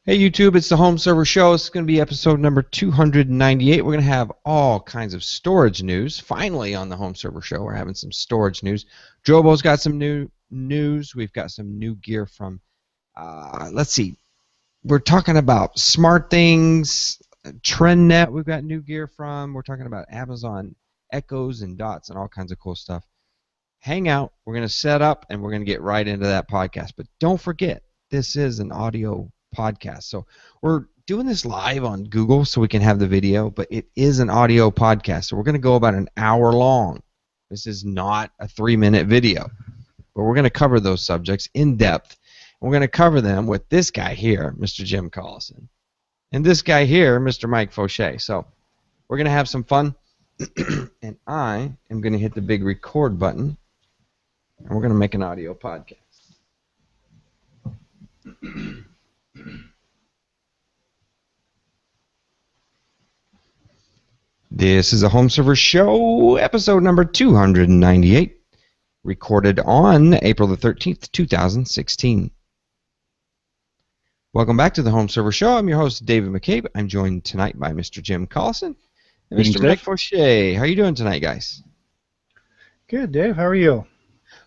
Hey YouTube, it's the Home Server Show. It's going to be episode number 298. We're going to have all kinds of storage news. Finally on the Home Server Show, we're having some storage news. Drobo's got some new news. We've got some new gear from, let's see, we're talking about smart things, TrendNet we've got new gear from. We're talking about Amazon Echoes and Dots and all kinds of cool stuff. Hang out. We're going to set up and we're going to get right into that podcast. But don't forget, this is an audio podcast. So we're doing this live on Google so we can have the video, but it is an audio podcast. So we're going to go about an hour long. This is not a 3-minute video, but we're going to cover those subjects in depth. We're going to cover them with this guy here, Mr. Jim Collison, and this guy here, Mr. Mike Fauché. So we're going to have some fun, and I am going to hit the big record button, and we're going to make an audio podcast. This is a Home Server Show, episode number 298, recorded on April the 13th, 2016. Welcome back to the Home Server Show. I'm your host, David McCabe. I'm joined tonight by Mr. Jim Collison and Mr. Mike Fauché. How are you doing tonight, guys? Good, Dave. How are you?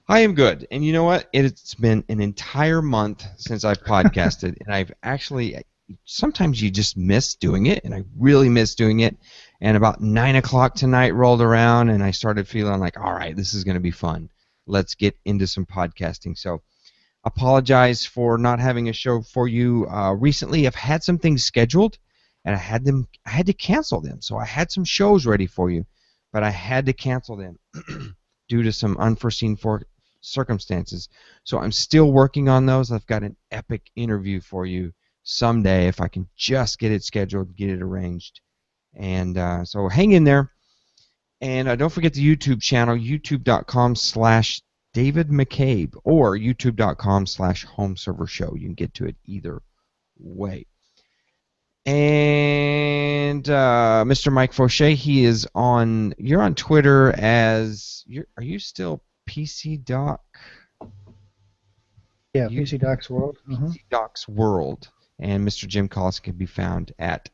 I am good. And you know what? It's been an entire month since I've podcasted, and I've actually, sometimes you just miss doing it, and I really miss doing it. And about 9 o'clock tonight rolled around, and I started feeling like, all right, this is going to be fun. Let's get into some podcasting. So apologize for not having a show for you recently. I've had some things scheduled, and I had to cancel them. So I had some shows ready for you, but I had to cancel them due to some unforeseen circumstances. So I'm still working on those. I've got an epic interview for you someday if I can just get it scheduled, get it arranged. And so hang in there. And don't forget the YouTube channel, youtube.com/David McCabe or youtube.com/HomeServerShow. You can get to it either way. And Mr. Mike Fauché, you're on Twitter as, are you still PC Doc? Yeah, PC Doc's World. PC Doc's World. And Mr. Jim Collison can be found at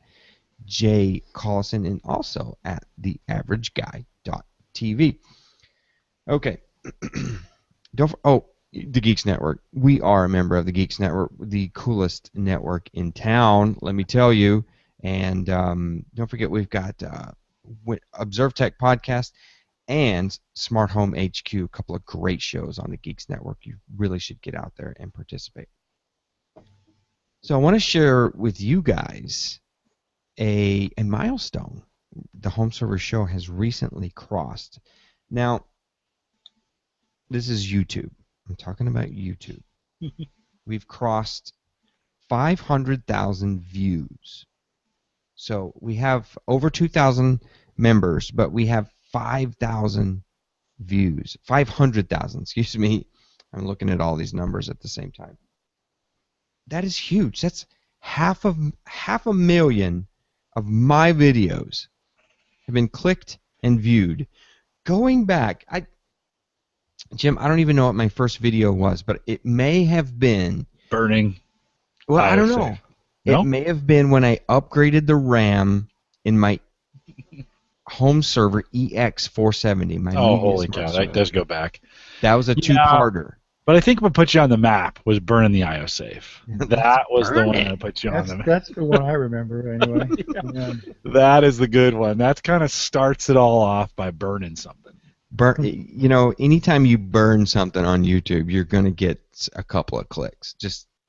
J. Collison and also at theaverageguy.tv. Okay. The Geeks Network. We are a member of the Geeks Network, the coolest network in town, let me tell you. And don't forget, we've got Observe Tech Podcast and Smart Home HQ, a couple of great shows on the Geeks Network. You really should get out there and participate. So I want to share with you guys a milestone the Home Server Show has recently crossed. Now, this is YouTube. I'm talking about YouTube. We've crossed 500,000 views. So we have over 2,000 members, but we have 5,000 views. 500,000, excuse me. I'm looking at all these numbers at the same time. That is huge. That's half a million of my videos have been clicked and viewed. Going back, Jim, I don't even know what my first video was, but it may have been burning. Well, I don't know. No? It may have been when I upgraded the RAM in my Home Server EX470. My holy cow! That does go back. That was a two-parter. But I think what put you on the map was burning the IO safe. That was the one that put you on the map. That's the one I remember anyway. Yeah. That is the good one. That kind of starts it all off by burning something. Anytime you burn something on YouTube, you're going to get a couple of clicks.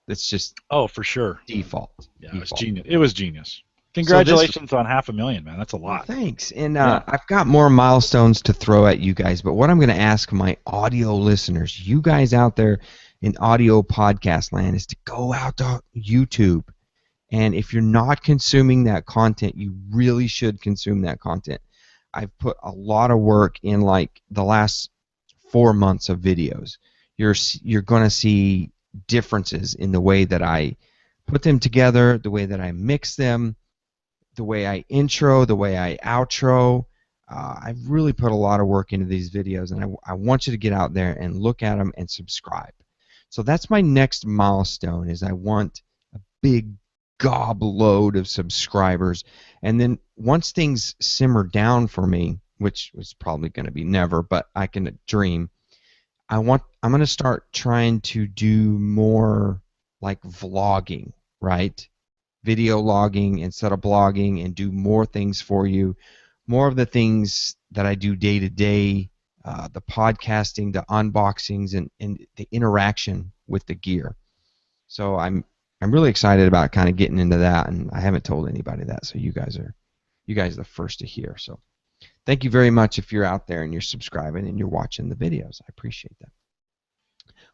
It's just for sure. Default. Yeah, it was genius. It was genius. Congratulations on 500,000, man. That's a lot. Well, thanks. And I've got more milestones to throw at you guys, but what I'm going to ask my audio listeners, you guys out there in audio podcast land, is to go out to YouTube. And if you're not consuming that content, you really should consume that content. I've put a lot of work in like the last 4 months of videos. You're going to see differences in the way that I put them together, the way that I mix them, the way I intro, the way I outro. I've really put a lot of work into these videos, and I want you to get out there and look at them and subscribe. So that's my next milestone, is I want a big gob load of subscribers. And then once things simmer down for me, which was probably going to be never, but I can dream, I'm going to start trying to do more like vlogging, right? Video logging instead of blogging, and do more things for you, more of the things that I do day to day, the podcasting, the unboxings, and the interaction with the gear. So I'm really excited about kind of getting into that, and I haven't told anybody that, so you guys are the first to hear. So thank you very much if you're out there and you're subscribing and you're watching the videos. I appreciate that.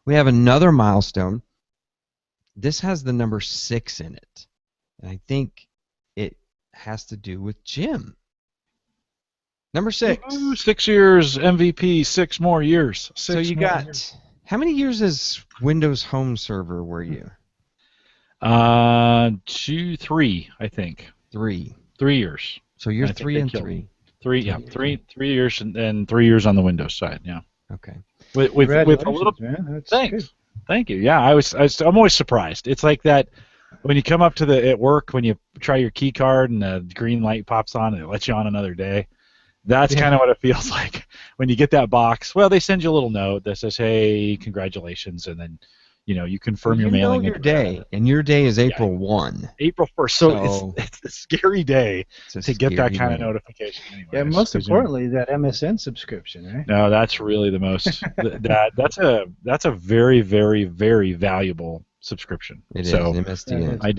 We have another milestone. This has the number 6 in it, and I think it has to do with Jim. Number 6. Ooh, 6 years MVP, 6 more years. So you got, how many years as Windows Home Server were you? 2, 3, I think. 3. 3 years. So you're 3 and 3. 3 years and 3 years on the Windows side. Yeah. Okay. With a little. man. That's Thanks. good. Thank you. Yeah, I'm always surprised. It's like that when you come up to at work when you try your key card and the green light pops on and it lets you on another day. That's kind of what it feels like when you get that box. Well, they send you a little note that says, "Hey, congratulations," and then you confirm your mailing. Your day, and your day is April 1. April 1st. So it's a scary day to get that kind of notification. Anyways, yeah, most importantly, that MSN subscription, right? No, that's really the most. That's a very, very, very valuable subscription. It is so MSDN. I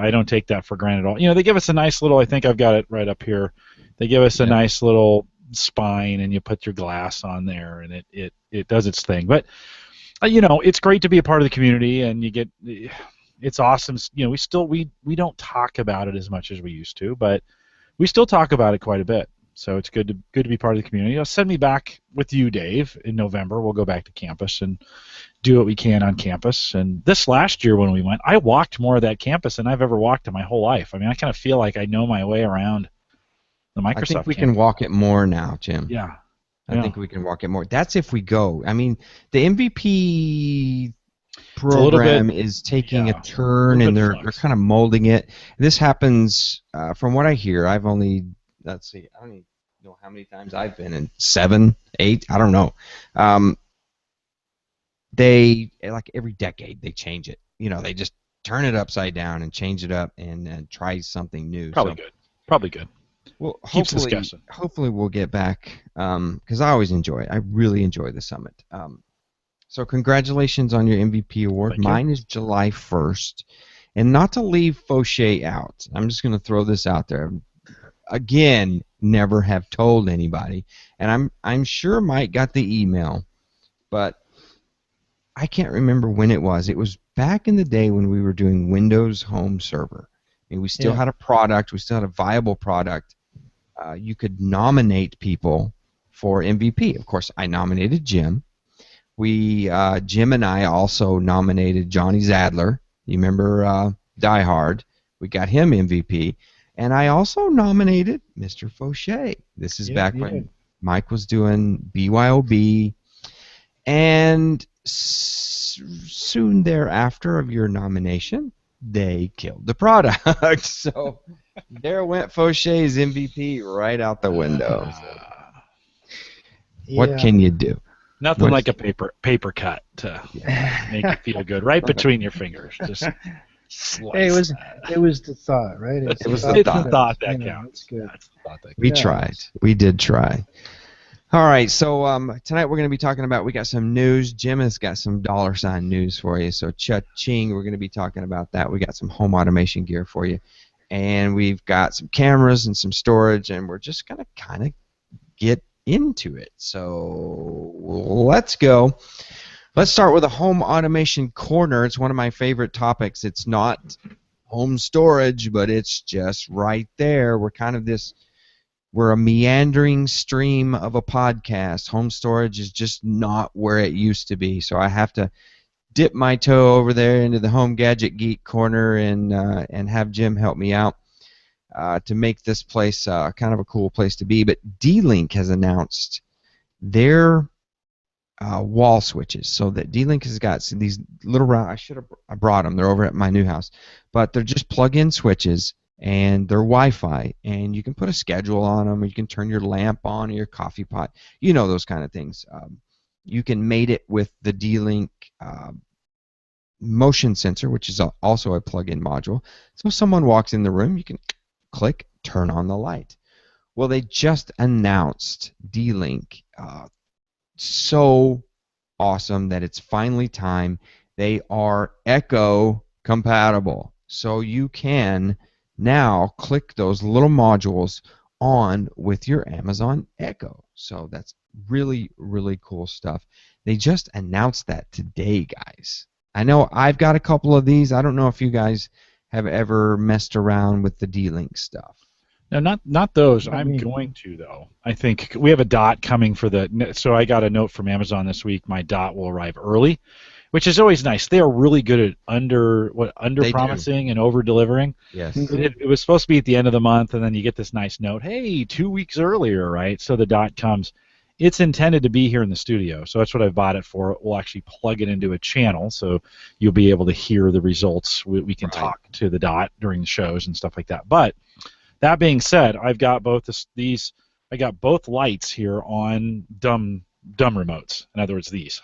don't take that for granted at all. They give us a nice little. I think I've got it right up here. They give us a nice little spine, and you put your glass on there, and it does its thing. But it's great to be a part of the community, and it's awesome. We don't talk about it as much as we used to, but we still talk about it quite a bit. So it's good to be part of the community. Send me back with you, Dave, in November. We'll go back to campus and do what we can on campus. And this last year when we went, I walked more of that campus than I've ever walked in my whole life. I mean, I kind of feel like I know my way around the Microsoft I think we campus. can walk it more now, Jim. Yeah. I think we can walk it more. That's if we go. I mean, the MVP program is taking a turn, and they're kind of molding it. This happens, from what I hear, I've only, let's see, I don't even know how many times I've been in, 7, 8, I don't know. They, like every decade, they change it. They just turn it upside down and change it up and try something new. Probably good. Well, hopefully we'll get back, because I always enjoy it. I really enjoy the summit. So congratulations on your MVP award. Thank you. Mine is July 1st. And not to leave Fauché out, I'm just going to throw this out there. Again, never have told anybody. And I'm sure Mike got the email, but I can't remember when it was. It was back in the day when we were doing Windows Home Server. I mean, we still had a product. We still had a viable product. You could nominate people for MVP. Of course, I nominated Jim. Jim and I also nominated Johnny Zadler. You remember Die Hard? We got him MVP. And I also nominated Mr. Fauché. This is back when Mike was doing BYOB. And soon thereafter of your nomination, they killed the product. So there went Fauché's MVP right out the window. What can you do? Nothing like a paper cut to make you feel good, right between your fingers. Just slice. Hey, it was the thought, right? It was the thought that counts. That's the thought that counts. We tried. We did try. All right, so tonight we're going to be talking about, we got some news. Jim has got some $ news for you, so cha-ching, we're going to be talking about that. We got some home automation gear for you, and we've got some cameras and some storage, and we're just going to kind of get into it. So let's go. Let's start with a home automation corner. It's one of my favorite topics. It's not home storage, but it's just right there. We're a meandering stream of a podcast. Home storage is just not where it used to be. So I have to dip my toe over there into the home gadget geek corner and have Jim help me out to make this place kind of a cool place to be. But D-Link has announced their wall switches. So that D-Link has got these little round. I brought them. They're over at my new house, but they're just plug-in switches and they're Wi-Fi, and you can put a schedule on them, or you can turn your lamp on or your coffee pot. You know, those kind of things. You can mate it with the D-Link motion sensor, which is also a plug-in module. So if someone walks in the room, you can click, turn on the light. Well, they just announced D-Link. So awesome that it's finally time. They are Echo compatible. So you can now click those little modules on with your Amazon Echo. So that's really, really cool stuff. They just announced that today, guys. I know I've got a couple of these. I don't know if you guys have ever messed around with the D-Link stuff. No, not those. I I'm mean- going to though. I think we have a dot coming for the. So I got a note from Amazon this week. My dot will arrive early, which is always nice. They are really good at under They do. promising and over delivering. Yes. It was supposed to be at the end of the month, and then you get this nice note. Hey, 2 weeks earlier, right? So the dot comes. It's intended to be here in the studio, so that's what I've bought it for. We'll actually plug it into a channel, so you'll be able to hear the results. We can talk to the dot during the shows and stuff like that. But that being said, I've got both these. I got both lights here on dumb remotes. In other words, these,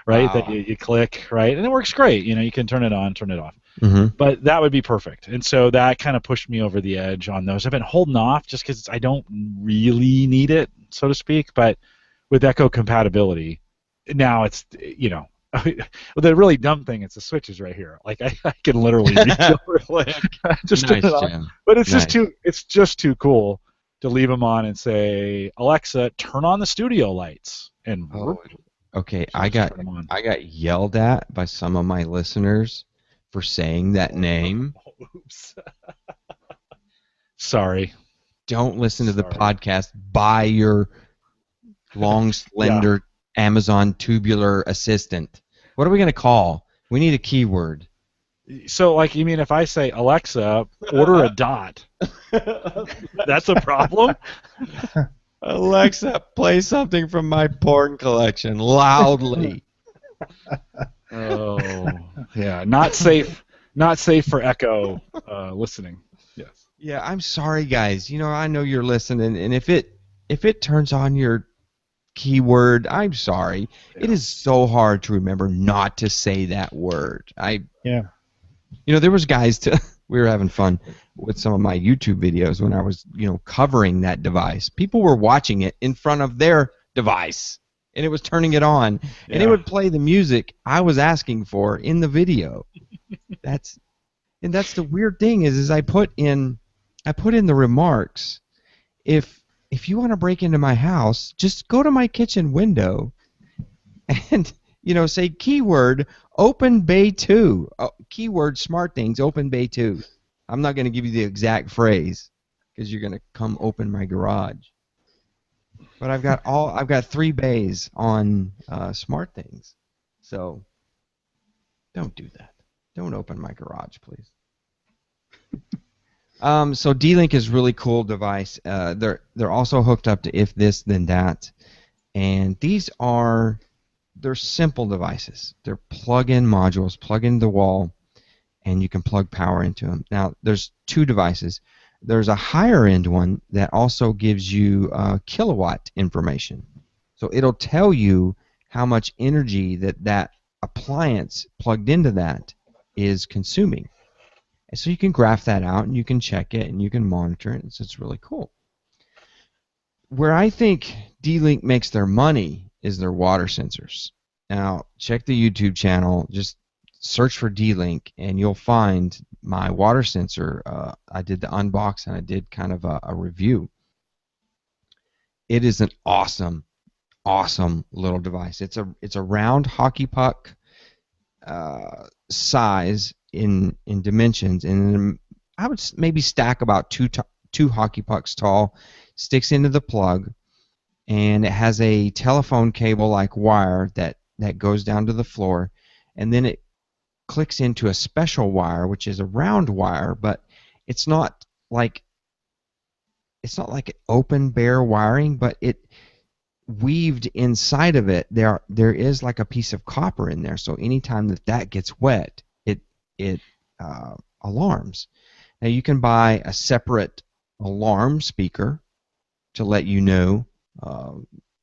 right? Wow. That you click, right, and it works great. You know, you can turn it on, turn it off. Mm-hmm. But that would be perfect. And so that kind of pushed me over the edge on those. I've been holding off just because I don't really need it, so to speak. But with Echo compatibility, now it's, you know, the really dumb thing is the switches right here. Like I can literally reach over and just turn Nice, it on. Jim. But it's Nice. just too cool to leave them on and say, Alexa, turn on the studio lights. And Oh, okay. she'll just turn them on. I got yelled at by some of my listeners for saying that name. Oops. Sorry. Don't listen to the Sorry. podcast. Buy your long, slender Amazon tubular assistant. What are we going to call? We need a keyword. So, like, you mean if I say, Alexa, order a dot, that's a problem? Alexa, play something from my porn collection loudly. Oh, yeah, not safe for Echo listening. Yes. Yeah, I'm sorry, guys. You know, I know you're listening, and if it turns on your keyword, I'm sorry. Yeah. It is so hard to remember not to say that word. Yeah. You know, there was guys we were having fun with some of my YouTube videos when I was, you know, covering that device. People were watching it in front of their device, and it was turning it on, and it would play the music I was asking for in the video. That's the weird thing is I put in the remarks, if you want to break into my house, just go to my kitchen window and, you know, say keyword open bay 2. Keyword smart things open bay 2. I'm not going to give you the exact phrase because you're going to come open my garage. But I've got 3 bays on smart things. So don't do that. Don't open my garage, please. So D-Link is a really cool device. They're also hooked up to If This Then That, and they're simple devices. They're plug-in modules, plug into the wall, and you can plug power into them. Now there's 2 devices. There's a higher end one that also gives you kilowatt information. So it'll tell you how much energy that appliance plugged into that is consuming. And so you can graph that out, and you can check it, and you can monitor it. It's really cool. Where I think D-Link makes their money is their water sensors. Now, check the YouTube channel. Just search for D-Link, and you'll find my water sensor. I did the unbox, and I did kind of a review. It is an awesome, awesome little device. It's a round hockey puck size in dimensions, and I would maybe stack about two hockey pucks tall. Sticks into the plug, and it has a telephone cable like wire that goes down to the floor, and then it clicks into a special wire, which is a round wire, but it's not like open bare wiring, but weaved inside of it, there is like a piece of copper in there. So anytime that gets wet, it alarms. Now you can buy a separate alarm speaker to let you know,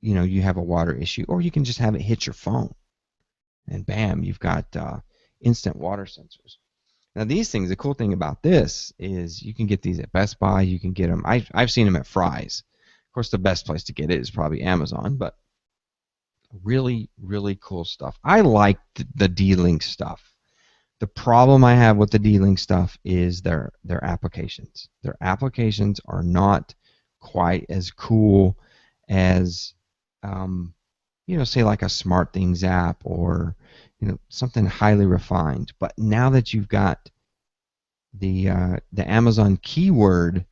you have a water issue, or you can just have it hit your phone, and bam, you've got instant water sensors. Now these things, the cool thing about this is you can get these at Best Buy. You can get them. I've seen them at Fry's. Of course, the best place to get it is probably Amazon, but really, really cool stuff. I like the D-Link stuff. The problem I have with the D-Link stuff is their applications. Their applications are not quite as cool as, say like a SmartThings app or, something highly refined. But now that you've got the Amazon keyword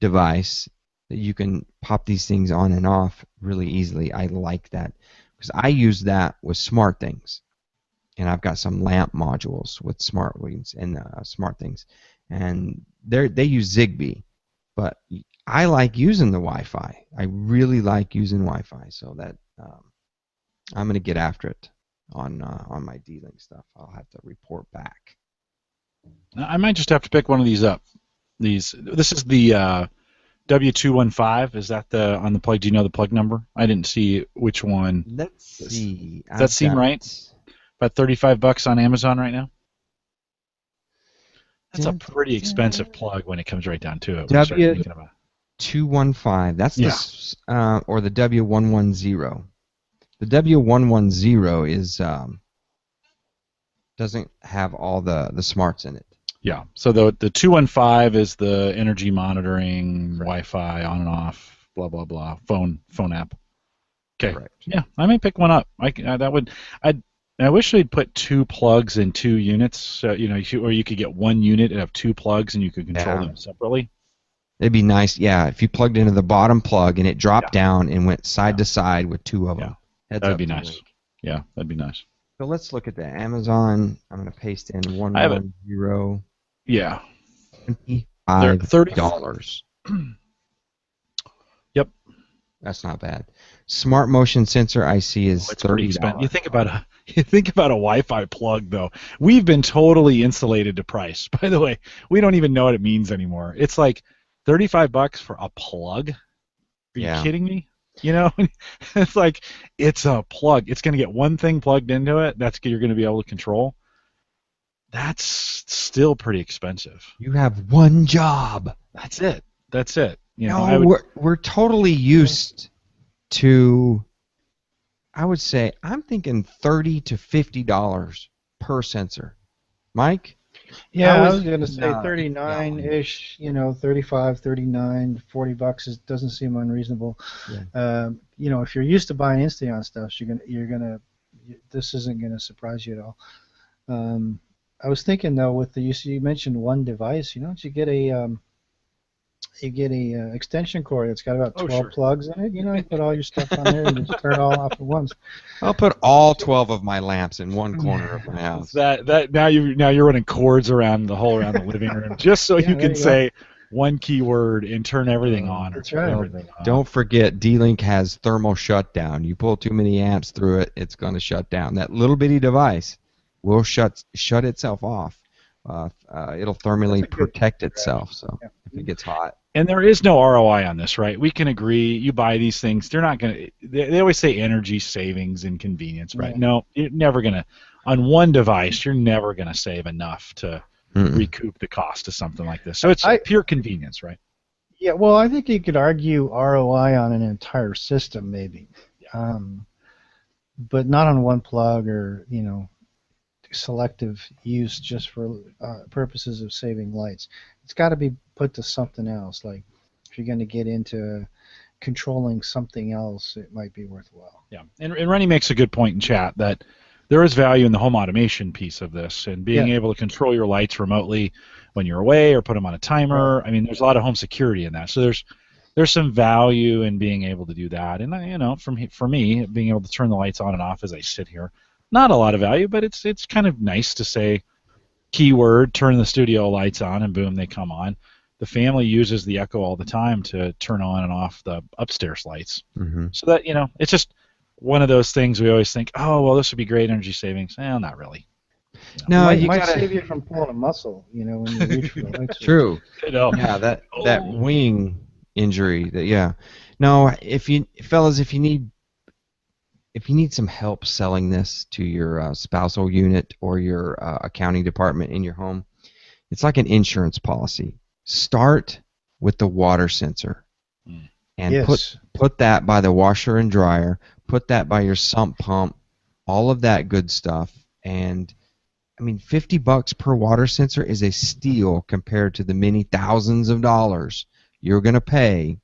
device that you can pop these things on and off really easily, I like that because I use that with SmartThings. And I've got some lamp modules with SmartWings and SmartThings, and they use Zigbee, but I like using the Wi-Fi. I really like using Wi-Fi, so that I'm going to get after it on my D-Link stuff. I'll have to report back. I might just have to pick one of these up. This is the W215. Is that on the plug? Do you know the plug number? I didn't see which one. Let's see. Does that seem right? About $35 on Amazon right now. That's a pretty expensive plug when it comes right down to it. W215. That's or the W110. The W110 is doesn't have all the smarts in it. Yeah. So the 215 is the energy monitoring, Wi-Fi on and off, blah blah blah, phone app. Okay. Correct. Yeah, I may pick one up. I wish they'd put 2 plugs in 2 units, or you could get 1 unit and have 2 plugs and you could control them separately. It'd be nice, if you plugged into the bottom plug and it dropped down and went side to side with 2 of them. That'd be nice. Yeah, that'd be nice. So let's look at the Amazon. I'm going to paste in 110. Yeah. $25. Yep. That's not bad. Smart motion sensor I see is $30. You think about a Wi-Fi plug though. We've been totally insulated to price. By the way, we don't even know what it means anymore. It's like $35 for a plug. Are you kidding me? It's like it's a plug. It's going to get one thing plugged into it. You're going to be able to control. That's still pretty expensive. You have one job. That's it. We're totally used to, I would say, I'm thinking $30 to $50 per sensor. Mike? Yeah, I was going to say 39-ish, 35, 39, $40 doesn't seem unreasonable. Yeah. If you're used to buying Insteon stuff, this isn't going to surprise you at all. I was thinking though, you mentioned one device, you get a extension cord that's got about 12 plugs in it. You put all your stuff on there and just turn it all off at once. I'll put all 12 of my lamps in one corner of my house. Now you're running cords around the living room just so you can say one keyword and turn everything on. That's right. Don't forget, D-Link has thermal shutdown. You pull too many amps through it, it's going to shut down. That little bitty device will shut itself off. It'll thermally protect itself. So if it gets hot. And there is no ROI on this, right? We can agree. You buy these things, they're not going to. They always say energy savings and convenience, right? Yeah. No, you're never going to. On one device, you're never going to save enough to recoup the cost of something like this. So it's pure convenience, right? Yeah. Well, I think you could argue ROI on an entire system, maybe, but not on one plug or selective use just for purposes of saving lights. It's got to be put to something else. Like if you're going to get into controlling something else, it might be worthwhile. Yeah, and Rennie makes a good point in chat that there is value in the home automation piece of this and being able to control your lights remotely when you're away or put them on a timer. I mean, there's a lot of home security in that. So there's some value in being able to do that. And for me, being able to turn the lights on and off as I sit here, not a lot of value, but it's kind of nice to say keyword, turn the studio lights on, and boom, they come on. the family uses the Echo all the time to turn on and off the upstairs lights. Mm-hmm. So that, it's just one of those things we always think, oh, well, this would be great energy savings. Well, not really. No, it you might gotta save you from pulling a muscle, when you reach for the light switch. True. Yeah, that wing injury. No, if you need some help selling this to your spousal unit or your accounting department in your home, it's like an insurance policy. Start with the water sensor, and yes. put that by the washer and dryer. Put that by your sump pump. All of that good stuff. And I mean, $50 per water sensor is a steal compared to the many thousands of dollars you're going to pay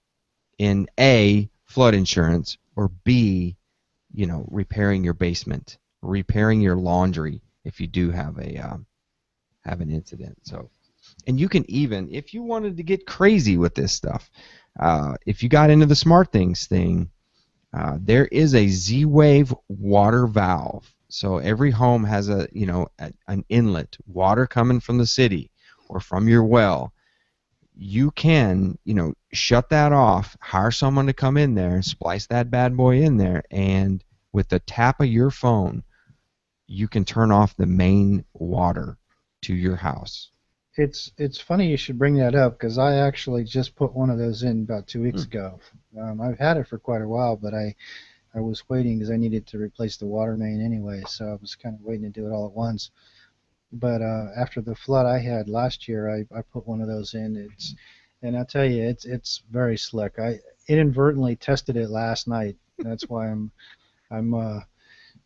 in A, flood insurance, or B, repairing your basement, repairing your laundry if you do have an incident. So, and you can even, if you wanted to get crazy with this stuff, if you got into the smart things thing, there is a Z-Wave water valve. So every home has an inlet, water coming from the city or from your well. You can, shut that off, hire someone to come in there, splice that bad boy in there, and with the tap of your phone, you can turn off the main water to your house. It's funny you should bring that up, because I actually just put one of those in about 2 weeks ago. I've had it for quite a while, but I was waiting because I needed to replace the water main anyway, so I was kind of waiting to do it all at once. But after the flood I had last year, I put one of those in. And I'll tell you, it's very slick. I inadvertently tested it last night. That's why I'm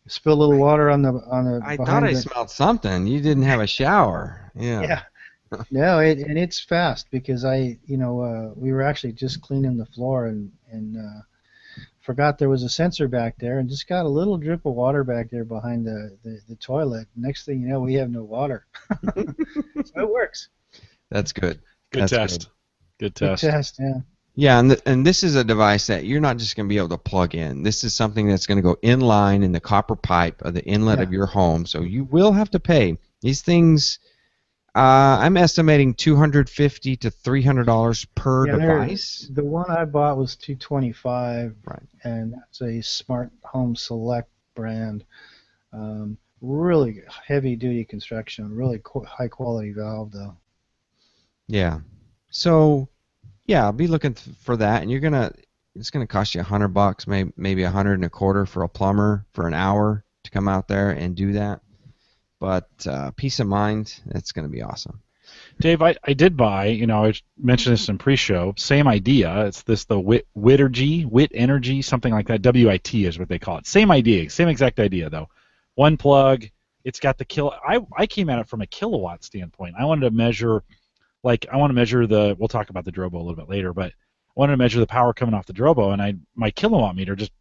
spilled a little water on the. I thought I smelled something. You didn't have a shower. Yeah. Yeah. No, and it's fast, because we were actually just cleaning the floor and forgot there was a sensor back there, and just got a little drip of water back there behind the toilet. Next thing you know, we have no water. So it works. That's good. Good test. Good test, yeah. Yeah, and this is a device that you're not just going to be able to plug in. This is something that's going to go in line in the copper pipe of the inlet of your home, so you will have to pay. These things, I'm estimating $250 to $300 per device. The one I bought was $225, right? And that's a Smart Home Select brand. Really heavy-duty construction, really high-quality valve, though. Yeah. So, yeah, I'll be looking for that, and it's gonna cost you $100, maybe $125 for a plumber for an hour to come out there and do that. But peace of mind, it's gonna be awesome. Dave, I did buy, I mentioned this in pre-show, same idea. It's the WIT Energy, something like that. WIT is what they call it. Same idea, same exact idea, though. One plug, it's got the I came at it from a kilowatt standpoint. I wanted to measure, we'll talk about the Drobo a little bit later, but I wanted to measure the power coming off the Drobo, and my kilowatt meter just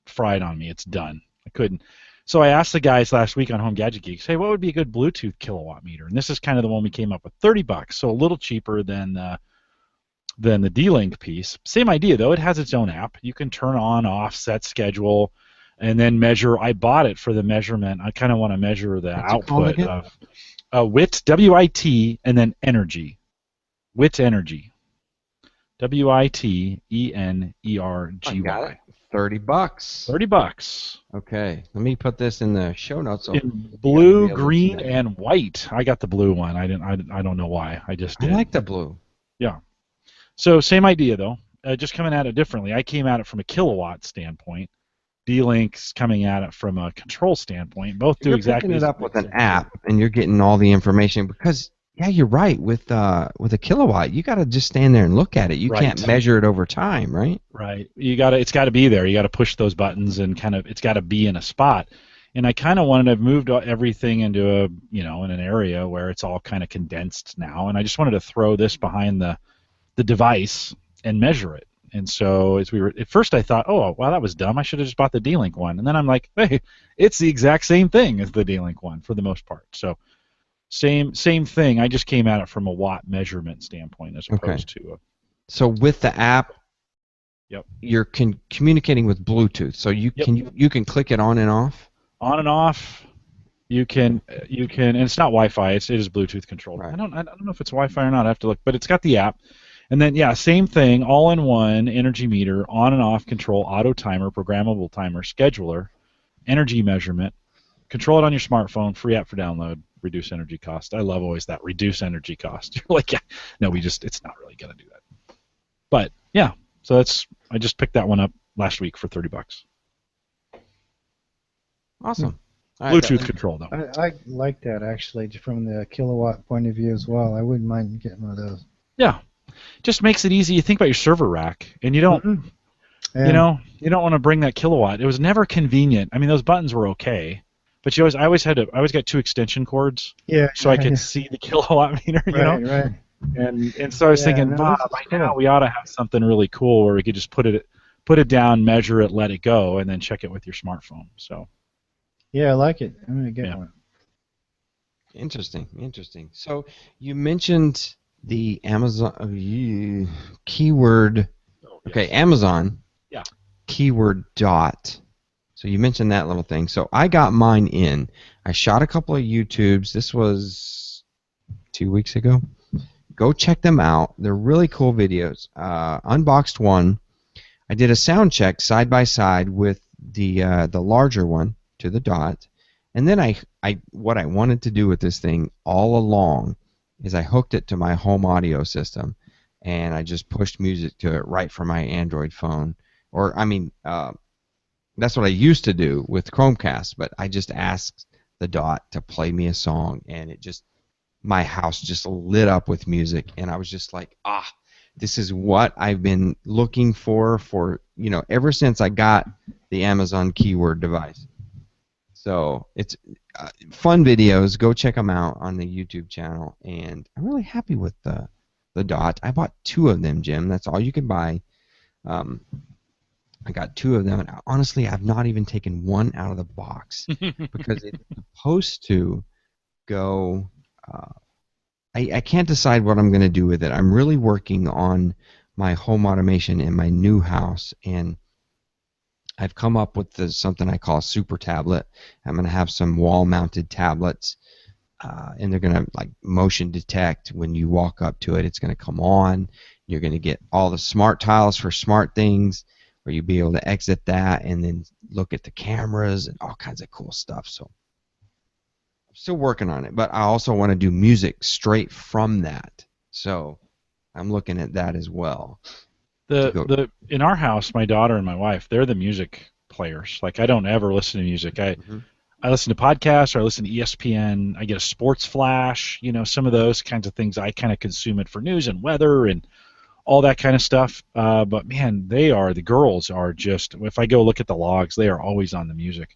fried on me. It's done. I couldn't. So I asked the guys last week on Home Gadget Geeks, hey, what would be a good Bluetooth kilowatt meter? And this is kind of the one we came up with, $30, so a little cheaper than the D-Link piece. Same idea, though. It has its own app. You can turn on, off, set schedule, and then measure. I bought it for the measurement. I kind of want to measure the output of WIT, W-I-T, and then energy. WIT Energy. W-I-T-E-N-E-R-G-Y. Got it. $30. $30. Okay, let me put this in the show notes. So in blue, green, and white. I got the blue one. I don't know why. I just did. I like the blue. Yeah. So same idea though. Just coming at it differently. I came at it from a kilowatt standpoint. D-Link's coming at it from a control standpoint. Both do exactly. You're picking it up with an app, and you're getting all the information because. Yeah, you're right. With a kilowatt, you got to just stand there and look at it. You can't measure it over time, right? Right. It's got to be there. You got to push those buttons and it's got to be in a spot. And I kind of wanted to move everything into in an area where it's all kind of condensed now. And I just wanted to throw this behind the device and measure it. And so at first I thought, oh, wow, that was dumb. I should have just bought the D-Link one. And then I'm like, hey, it's the exact same thing as the D-Link one for the most part. So. Same thing. I just came at it from a watt measurement standpoint as opposed to a. So with the app, yep, you're communicating with Bluetooth. So you can click it on and off. On and off. You can, and it's not Wi-Fi. It is Bluetooth controlled. Right. I don't know if it's Wi-Fi or not. I have to look, but it's got the app. And then yeah, same thing, all-in-one energy meter, on and off control, auto timer, programmable timer, scheduler, energy measurement. Control it on your smartphone. Free app for download. Reduce energy cost. I love always that reduce energy cost. You're like, yeah, no, it's not really gonna do that. But yeah, so I just picked that one up last week for $30. Awesome. Bluetooth control though. I like that actually from the kilowatt point of view as well. I wouldn't mind getting one of those. Yeah, just makes it easy. You think about your server rack, and you don't, Yeah. you don't want to bring that kilowatt. It was never convenient. I mean, those buttons were okay, but I always got two extension cords, so I could see the kilowatt meter, you know. Right. And so I was thinking, Bob, now we ought to have something really cool where we could just put it down, measure it, let it go, and then check it with your smartphone. So. Yeah, I like it. I'm gonna get one. Interesting. So you mentioned the Amazon keyword. Okay, Amazon. Yeah. Keyword dot. So you mentioned that little thing. So I got mine in. I shot a couple of YouTubes. This was 2 weeks ago. Go check them out. They're really cool videos. Unboxed one. I did a sound check side by side with the larger one to the dot, and then what I wanted to do with this thing all along is I hooked it to my home audio system, and I just pushed music to it right from my Android phone. Or that's what I used to do with Chromecast, but I just asked the dot to play me a song, and my house just lit up with music, and I was just like, this is what I've been looking for ever since I got the Amazon keyword device. So it's fun videos. Go check them out on the YouTube channel, and I'm really happy with the dot. I bought 2 of them, Jim. That's all you can buy. I got 2 of them, and honestly, I've not even taken one out of the box because it's supposed to go. I can't decide what I'm going to do with it. I'm really working on my home automation in my new house, and I've come up with something I call a super tablet. I'm going to have some wall-mounted tablets, and they're going to like motion detect when you walk up to it. It's going to come on. You're going to get all the smart tiles for smart things, where you'll be able to exit that and then look at the cameras and all kinds of cool stuff. So I'm still working on it, but I also want to do music straight from that. So I'm looking at that as well. In our house, my daughter and my wife, they're the music players. Like I don't ever listen to music. I listen to podcasts, or I listen to ESPN. I get a sports flash, some of those kinds of things. I kind of consume it for news and weather and all that kind of stuff. But man, the girls are just, if I go look at the logs, they are always on the music.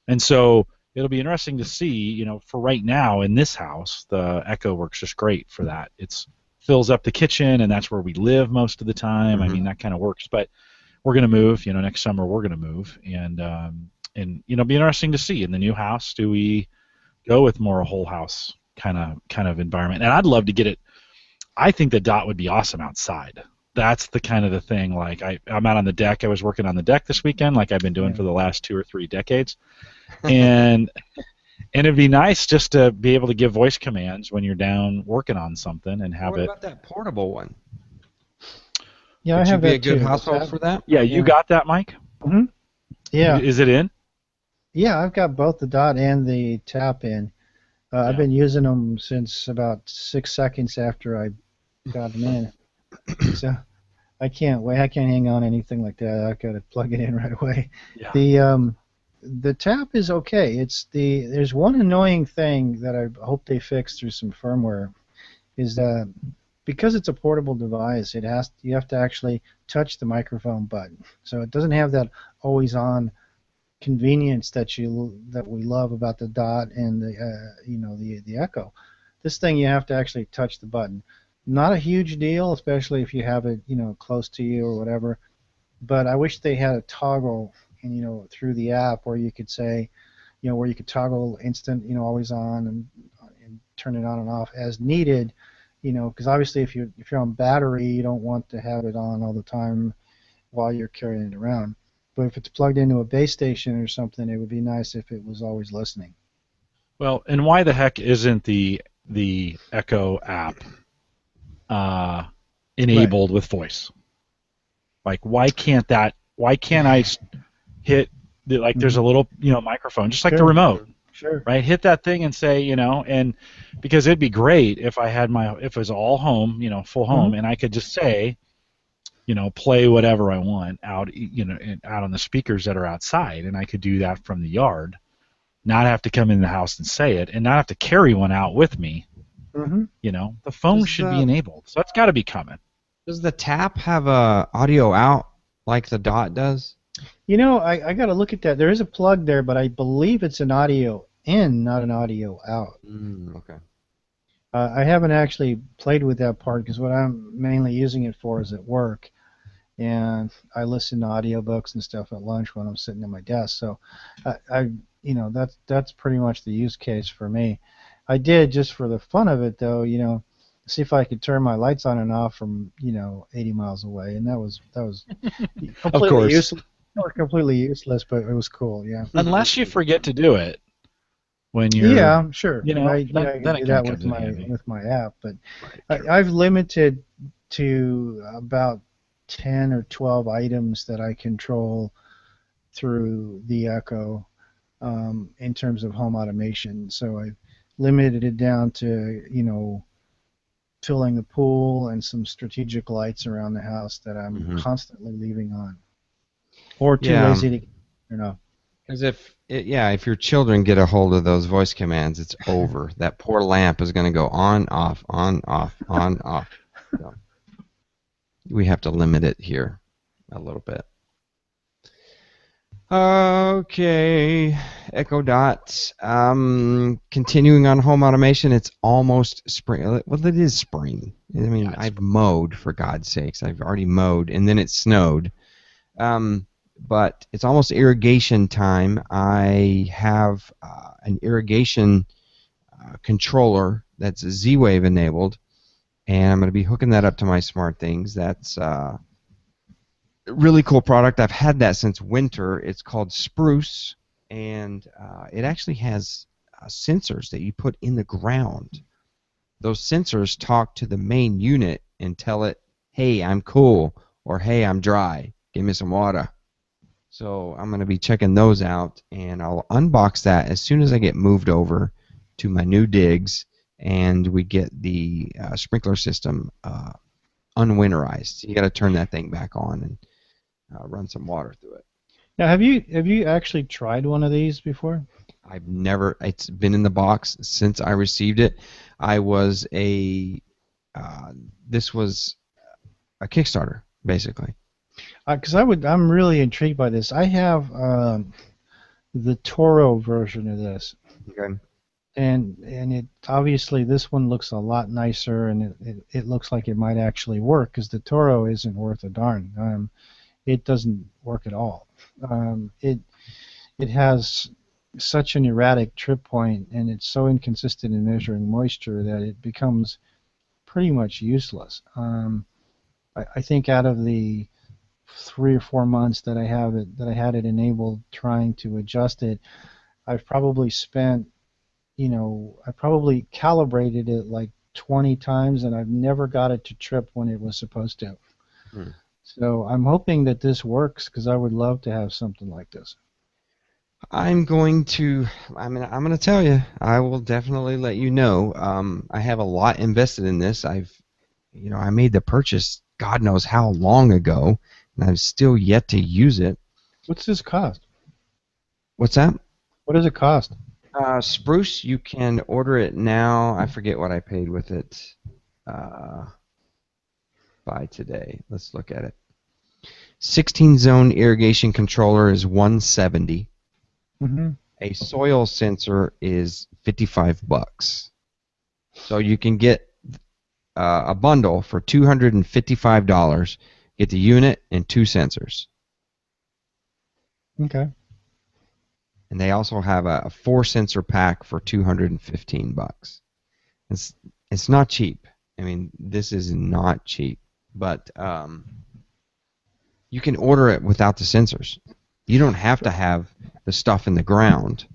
And so it'll be interesting to see, for right now in this house, the Echo works just great for that. It's fills up the kitchen, and that's where we live most of the time. I mean, that kind of works. But we're going to move. Next summer we're going to move, and be interesting to see in the new house. Do we go with more a whole house kind of environment? And I'd love to get it. I think the dot would be awesome outside. That's the kind of the thing. Like I'm out on the deck. I was working on the deck this weekend, like I've been doing for the last 2 or 3 decades, and. And it'd be nice just to be able to give voice commands when you're down working on something and have it. What about that portable one? Yeah, Would I have you be that a good too. household for that? Yeah, you got that, Mike? Mm-hmm. Yeah. Is it in? Yeah, I've got both the dot and the tap in. I've been using them since about 6 seconds after I got them in. So I can't wait. I can't hang on to anything like that. I've got to plug it in right away. Yeah. The tap is okay. There's one annoying thing that I hope they fix through some firmware, is that because it's a portable device, you have to actually touch the microphone button. So it doesn't have that always on convenience that we love about the dot and the Echo. This thing you have to actually touch the button. Not a huge deal, especially if you have it close to you or whatever. But I wish they had a toggle through the app where you could say, where you could toggle instant, always on and turn it on and off as needed, because obviously if you're on battery, you don't want to have it on all the time while you're carrying it around. But if it's plugged into a base station or something, it would be nice if it was always listening. Well, and why the heck isn't the Echo app enabled with voice? Like, why can't that? Why can't I hit there's a little microphone just like the remote, right? Hit that thing and say and because it'd be great if I had if it was all home, full home, and I could just say play whatever I want out out on the speakers that are outside, and I could do that from the yard, not have to come in the house and say it, and not have to carry one out with me. The phone should be enabled, so that's got to be coming. Does the Tap have a audio out like the Dot does? I got to look at that. There is a plug there, but I believe it's an audio in, not an audio out. Okay. I haven't actually played with that part because what I'm mainly using it for is at work, and I listen to audiobooks and stuff at lunch when I'm sitting at my desk. So, that's pretty much the use case for me. I did just for the fun of it, though. See if I could turn my lights on and off from 80 miles away, and that was completely useless. Completely useless, but it was cool. Yeah. Unless you forget to do it when you're. Yeah, sure. Then I it do that comes in handy. with my app, but Right, I've limited to about 10 or 12 items that I control through the Echo in terms of home automation. So I limited it down to filling the pool and some strategic lights around the house that I'm constantly leaving on. Or too lazy to turn off. Because if your children get a hold of those voice commands, it's over. That poor lamp is going to go on, off, on, off, on, off. So we have to limit it here a little bit. Okay, Echo Dot. Continuing on home automation, it's almost spring. Well, it is spring. I mean, I've mowed, for God's sakes. I've already mowed, and then it snowed. But it's almost irrigation time. I have an irrigation controller that's Z-Wave enabled, and I'm going to be hooking that up to my SmartThings. That's a really cool product. I've had that since winter. It's called Spruce, and it actually has sensors that you put in the ground. Those sensors talk to the main unit and tell it, hey, I'm cool, or hey, I'm dry. Give me some water. So I'm going to be checking those out, and I'll unbox that as soon as I get moved over to my new digs and we get the sprinkler system unwinterized. So you got to turn that thing back on and run some water through it. Now, have you actually tried one of these before? I've never. It's been in the box since I received it. This was a Kickstarter, basically. Because I'm really intrigued by this. I have the Toro version of this. Okay. And it obviously this one looks a lot nicer, and it looks like it might actually work because the Toro isn't worth a darn. It doesn't work at all. It has such an erratic trip point, and it's so inconsistent in measuring moisture that it becomes pretty much useless. I think out of the 3 or 4 months that I had it enabled trying to adjust it, I've probably spent, I probably calibrated it like 20 times, and I've never got it to trip when it was supposed to. So I'm hoping that this works because I would love to have something like this. I'm going to tell you. I will definitely let you know. I have a lot invested in this. I made the purchase God knows how long ago, and I've still yet to use it. What's this cost? What's that? What does it cost? Spruce, you can order it now. I forget what I paid with it by today. Let's look at it. 16-zone irrigation controller is $170. A soil sensor is $55. So you can get a bundle for $255. Get the unit and 2 sensors. Okay. And they also have a 4-sensor pack for $215. It's not cheap. I mean, this is not cheap. But you can order it without the sensors. You don't have to have the stuff in the ground.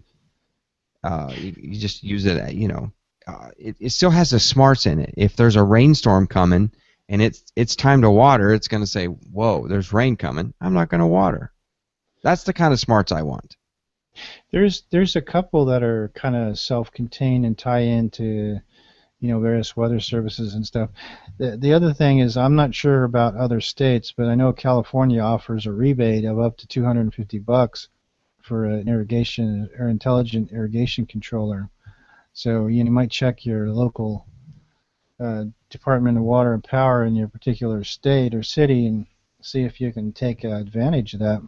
You just use it, it still has the smarts in it. If there's a rainstorm coming and it's time to water, it's going to say, whoa, there's rain coming. I'm not going to water. That's the kind of smarts I want. There's a couple that are kind of self-contained and tie into various weather services and stuff. The other thing is I'm not sure about other states, but I know California offers a rebate of up to $250 for an irrigation or intelligent irrigation controller. So you might check your local Department of Water and Power in your particular state or city and see if you can take advantage of that.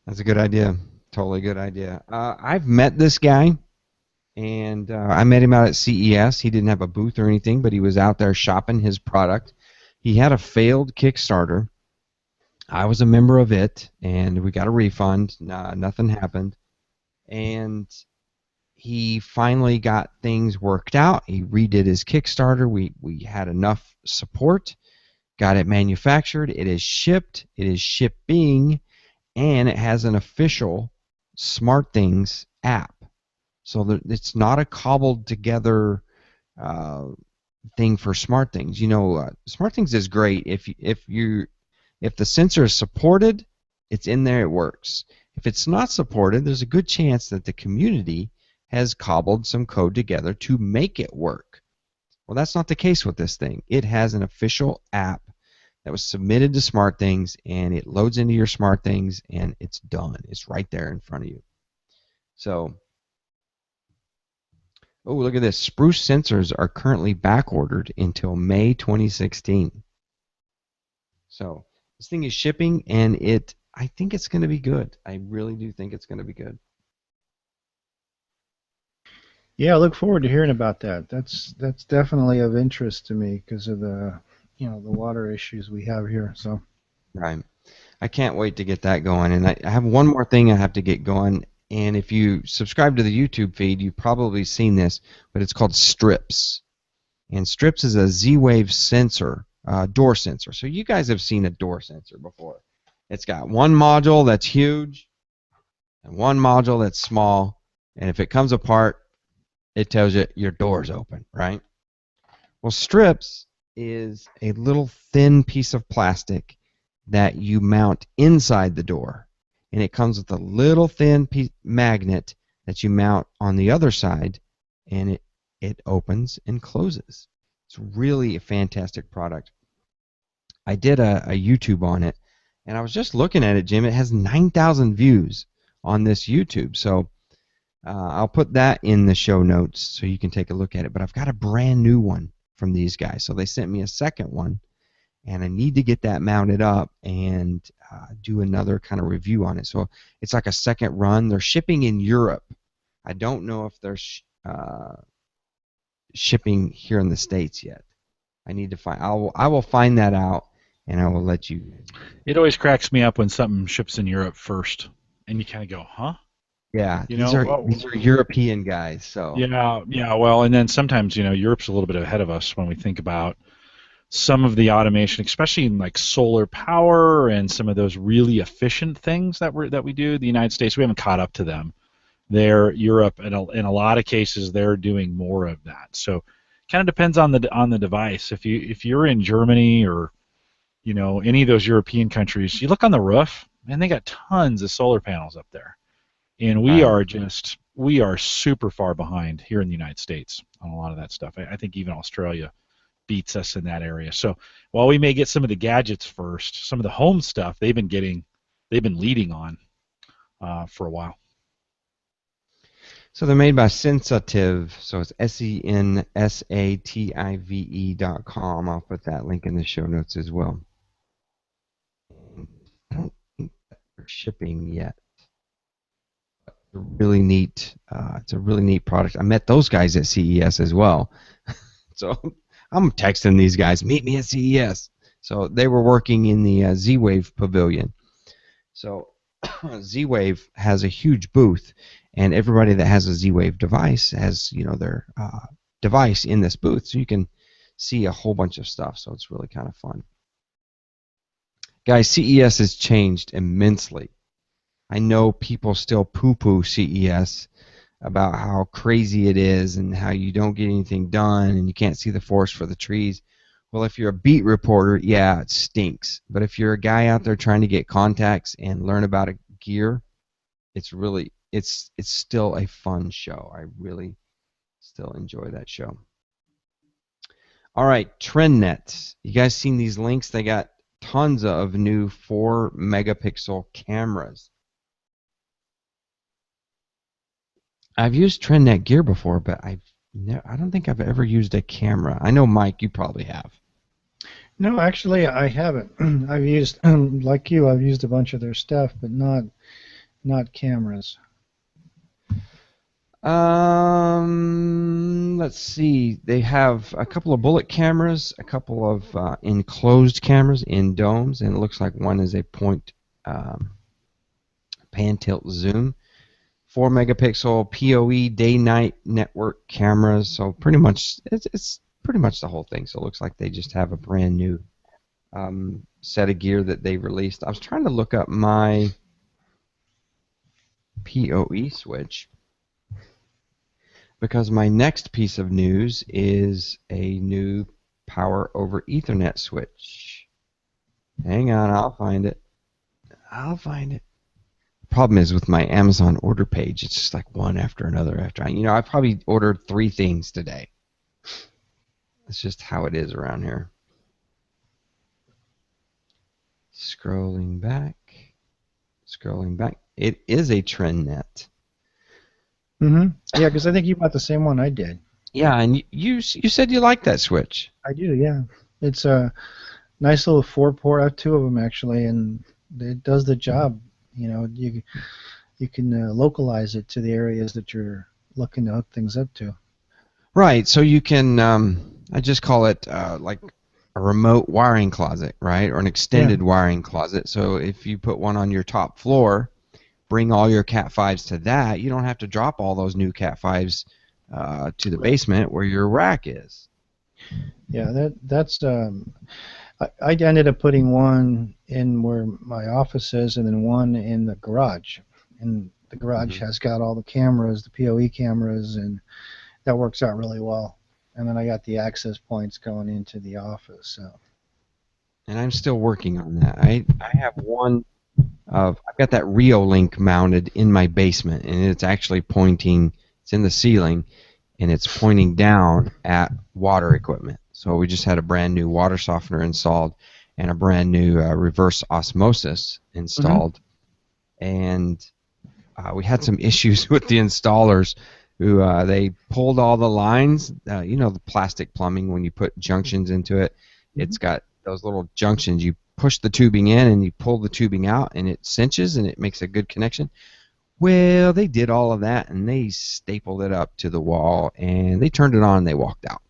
That's a good idea. Totally good idea. I've met this guy, and I met him out at CES. He didn't have a booth or anything, but he was out there shopping his product. He had a failed Kickstarter. I was a member of it, and we got a refund. Nothing happened. And he finally got things worked out. He redid his Kickstarter. We had enough support, got it manufactured. It is shipped. It is shipping, and it has an official SmartThings app. So it's not a cobbled together thing for SmartThings. SmartThings is great if the sensor is supported, it's in there, it works. If it's not supported, there's a good chance that the community has cobbled some code together to make it work. Well, that's not the case with this thing. It has an official app that was submitted to SmartThings, and it loads into your SmartThings, and it's done. It's right there in front of you. So, oh, look at this. Spruce sensors are currently back ordered until May 2016. So this thing is shipping, and I think it's going to be good. I really do think it's going to be good. Yeah, I look forward to hearing about that. That's definitely of interest to me because of the the water issues we have here. So right, I can't wait to get that going. And I have one more thing I have to get going. And if you subscribe to the YouTube feed, you've probably seen this, but it's called Strips. And Strips is a Z-Wave sensor, door sensor. So you guys have seen a door sensor before. It's got one module that's huge and one module that's small. And if it comes apart, it tells you your door's open, right? Well, Strips is a little thin piece of plastic that you mount inside the door. And it comes with a little thin magnet that you mount on the other side, and it opens and closes. It's really a fantastic product. I did a YouTube on it, and I was just looking at it, Jim. It has 9,000 views on this YouTube. So I'll put that in the show notes so you can take a look at it. But I've got a brand new one from these guys. So they sent me a second one, and I need to get that mounted up and do another kind of review on it. So it's like a second run. They're shipping in Europe. I don't know if they're shipping here in the States yet. I need to find. I will find that out, and I will let you. It always cracks me up when something ships in Europe first, and you kind of go, huh? Yeah, these are European guys. So yeah. Well, and then sometimes Europe's a little bit ahead of us when we think about some of the automation, especially in like solar power and some of those really efficient things that we do. The United States, we haven't caught up to them. Europe, in a lot of cases, they're doing more of that. So, kind of depends on the device. If you're in Germany or any of those European countries, you look on the roof, and they got tons of solar panels up there, and we are super far behind here in the United States on a lot of that stuff. I think even Australia beats us in that area. So while we may get some of the gadgets first, some of the home stuff they've been leading on for a while. So they're made by Sensative, so it's sensative.com. I'll put that link in the show notes as well. I don't think they're shipping yet. It's a really neat product. I met those guys at CES as well. So I'm texting these guys, meet me at CES. So they were working in the Z-Wave pavilion. So Z-Wave has a huge booth, and everybody that has a Z-Wave device has their device in this booth, so you can see a whole bunch of stuff. So it's really kind of fun. Guys, CES has changed immensely. I know people still poo-poo CES, about how crazy it is and how you don't get anything done and you can't see the forest for the trees. Well, if you're a beat reporter, yeah, it stinks. But if you're a guy out there trying to get contacts and learn about a gear, it's still a fun show. I really still enjoy that show. All right, TrendNet. You guys seen these links? They got tons of new 4-megapixel cameras. I've used TrendNet gear before, but I don't think I've ever used a camera. I know, Mike, you probably have. No, actually, I haven't. I've used, like you, I've used a bunch of their stuff, but not cameras. Let's see. They have a couple of bullet cameras, a couple of enclosed cameras in domes, and it looks like one is a point pan tilt zoom. 4-megapixel PoE day-night network cameras. So pretty much, it's pretty much the whole thing. So it looks like they just have a brand new set of gear that they released. I was trying to look up my PoE switch, because my next piece of news is a new power over Ethernet switch. Hang on, I'll find it. Problem is with my Amazon order page, it's just like one after another after. I probably ordered 3 things today. It's just how it is around here. Scrolling back. It is a TrendNet. Yeah, because I think you bought the same one I did. Yeah, and you said you liked that switch. I do, yeah. It's a nice little 4-port. I have 2 of them actually, and it does the job. You can localize it to the areas that you're looking to hook things up to. Right. So you can, I just call it like a remote wiring closet, right, or an extended wiring closet. So if you put one on your top floor, bring all your Cat 5s to that. You don't have to drop all those new Cat 5s to the basement where your rack is. Yeah, that's. I ended up putting one in where my office is, and then one in the garage. And the garage has got all the cameras, the PoE cameras, and that works out really well. And then I got the access points going into the office. So. And I'm still working on that. I have one I've got that Rio Link mounted in my basement, and it's actually pointing. It's in the ceiling, and it's pointing down at water equipment. So we just had a brand new water softener installed and a brand new reverse osmosis installed. And we had some issues with the installers who they pulled all the lines. The plastic plumbing, when you put junctions into it, it's got those little junctions. You push the tubing in and you pull the tubing out, and it cinches and it makes a good connection. Well, they did all of that, and they stapled it up to the wall, and they turned it on and they walked out.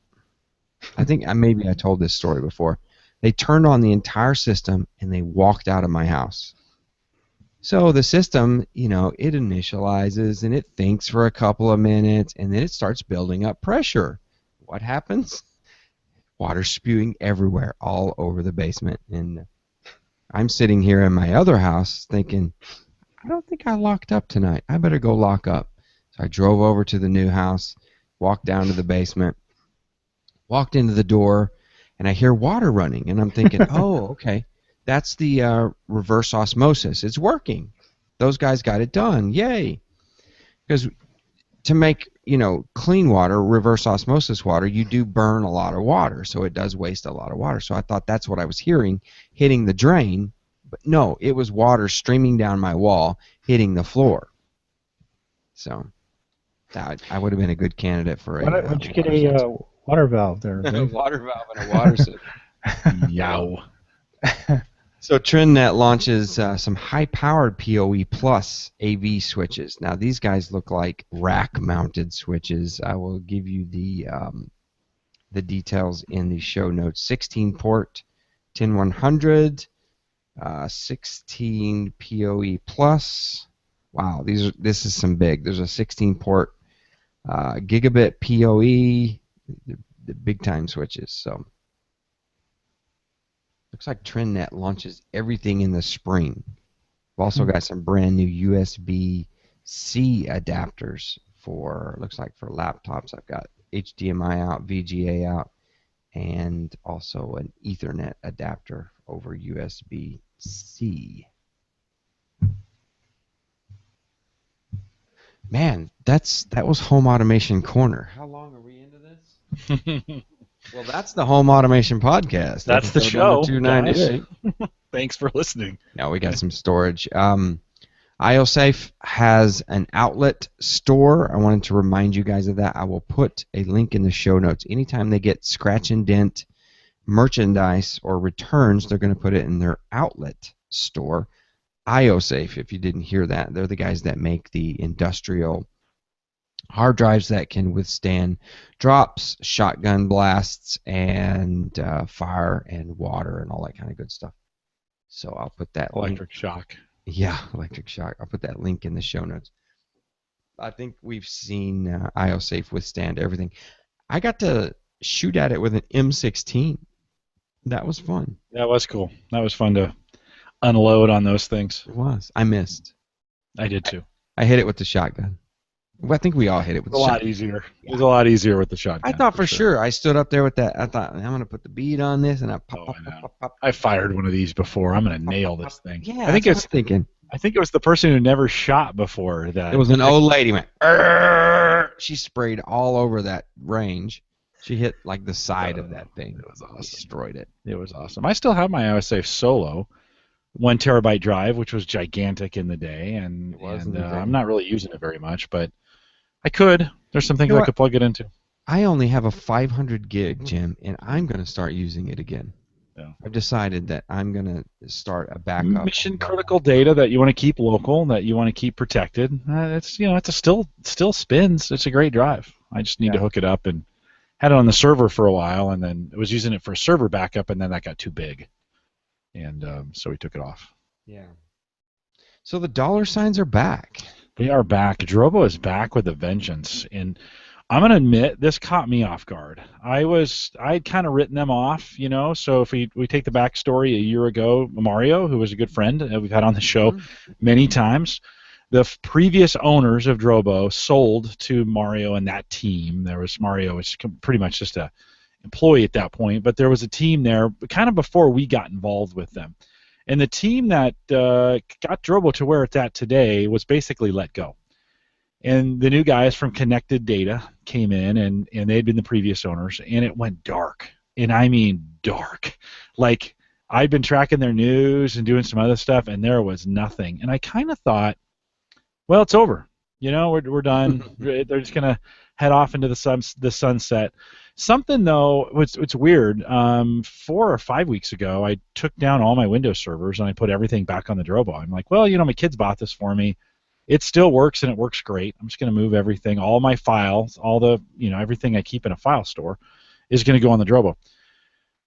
I think maybe I told this story before. They turned on the entire system and they walked out of my house. So the system, it initializes and it thinks for a couple of minutes, and then it starts building up pressure. What happens? Water spewing everywhere, all over the basement. And I'm sitting here in my other house thinking, I don't think I locked up tonight. I better go lock up. So I drove over to the new house, walked down to the basement, walked into the door, and I hear water running. And I'm thinking, oh, okay, that's the reverse osmosis. It's working. Those guys got it done. Yay. Because to make, clean water, reverse osmosis water, you do burn a lot of water. So it does waste a lot of water. So I thought that's what I was hearing, hitting the drain. But no, it was water streaming down my wall, hitting the floor. So I would have been a good candidate for a. Why don't you get a water valve there? A water valve and a water system. Yow. So TrendNet launches some high-powered PoE Plus AV switches. Now these guys look like rack-mounted switches. I will give you the details in the show notes. 16-port 10100. 16 PoE Plus. Wow, this is some big. There's a 16-port gigabit PoE, the big time switches. So looks like TrendNet launches everything in the spring. We've also got some brand new USB-C adapters looks like for laptops. I've got HDMI out, VGA out, and also an Ethernet adapter over USB-C. Man, that was Home Automation Corner. How long are we into this? Well, that's the Home Automation Podcast. That's the show, 298. Thanks for listening. Now we got some storage. IOSafe has an outlet store. I wanted to remind you guys of that. I will put a link in the show notes. Anytime they get scratch and dent merchandise or returns, they're going to put it in their outlet store. IOSafe, if you didn't hear that, they're the guys that make the industrial hard drives that can withstand drops, shotgun blasts, and fire and water and all that kind of good stuff. So I'll put that electric shock. Yeah, electric shock. I'll put that link in the show notes. I think we've seen IOSafe withstand everything. I got to shoot at it with an M16. That was fun. That was cool. That was fun to unload on those things. It was. I missed. I did too. I hit it with the shotgun. Well, I think we all hit it with the shotgun. A lot easier. Yeah. It was a lot easier with the shotgun. I thought for sure. I stood up there with that. I thought, I'm going to put the bead on this, and I pop. I fired one of these before. I'm going to nail this thing. Yeah, I think it's thinking. I think it was the person who never shot before that. It was an old lady. Went. She sprayed all over that range. She hit like the side of that thing. It was awesome. Destroyed it. It was awesome. I still have my IOSafe Solo, 1 terabyte drive, which was gigantic in the day, and I'm not really using it very much, but I could. There's some things I could plug it into. I only have a 500 gig, Jim, and I'm going to start using it again. Yeah. I've decided that I'm going to start a backup. Mission critical data that you want to keep local, that you want to keep protected. It's still spins. It's a great drive. I just need to hook it up, and had it on the server for a while, and then I was using it for a server backup, and then that got too big, and so we took it off. Yeah. So the dollar signs are back. They are back. Drobo is back with a vengeance, and I'm gonna admit this caught me off guard. I'd kind of written them off, So if we take the backstory, a year ago, Mario, who was a good friend we've had on the show many times, the previous owners of Drobo sold to Mario and that team. Mario was pretty much just a employee at that point, but there was a team there kind of before we got involved with them. And the team that got Drobo to where it's at today was basically let go. And the new guys from Connected Data came in, and they'd been the previous owners, and it went dark. And I mean dark. Like, I'd been tracking their news and doing some other stuff, and there was nothing. And I kind of thought, well, it's over. We're done. They're just going to head off into the sunset. Something, though, it's weird. 4 or 5 weeks ago, I took down all my Windows servers, and I put everything back on the Drobo. I'm like, well, my kids bought this for me. It still works, and it works great. I'm just going to move everything, all my files, all the, everything I keep in a file store is going to go on the Drobo.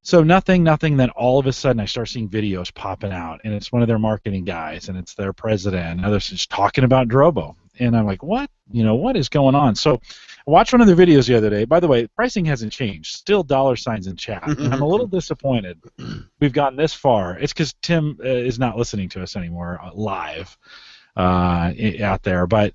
So nothing, then all of a sudden I start seeing videos popping out, and it's one of their marketing guys, and it's their president, and others just talking about Drobo. And I'm like, what? What is going on? So I watched one of their videos the other day. By the way, pricing hasn't changed. Still dollar signs in chat. And I'm a little disappointed we've gotten this far. It's because Tim is not listening to us anymore live out there. But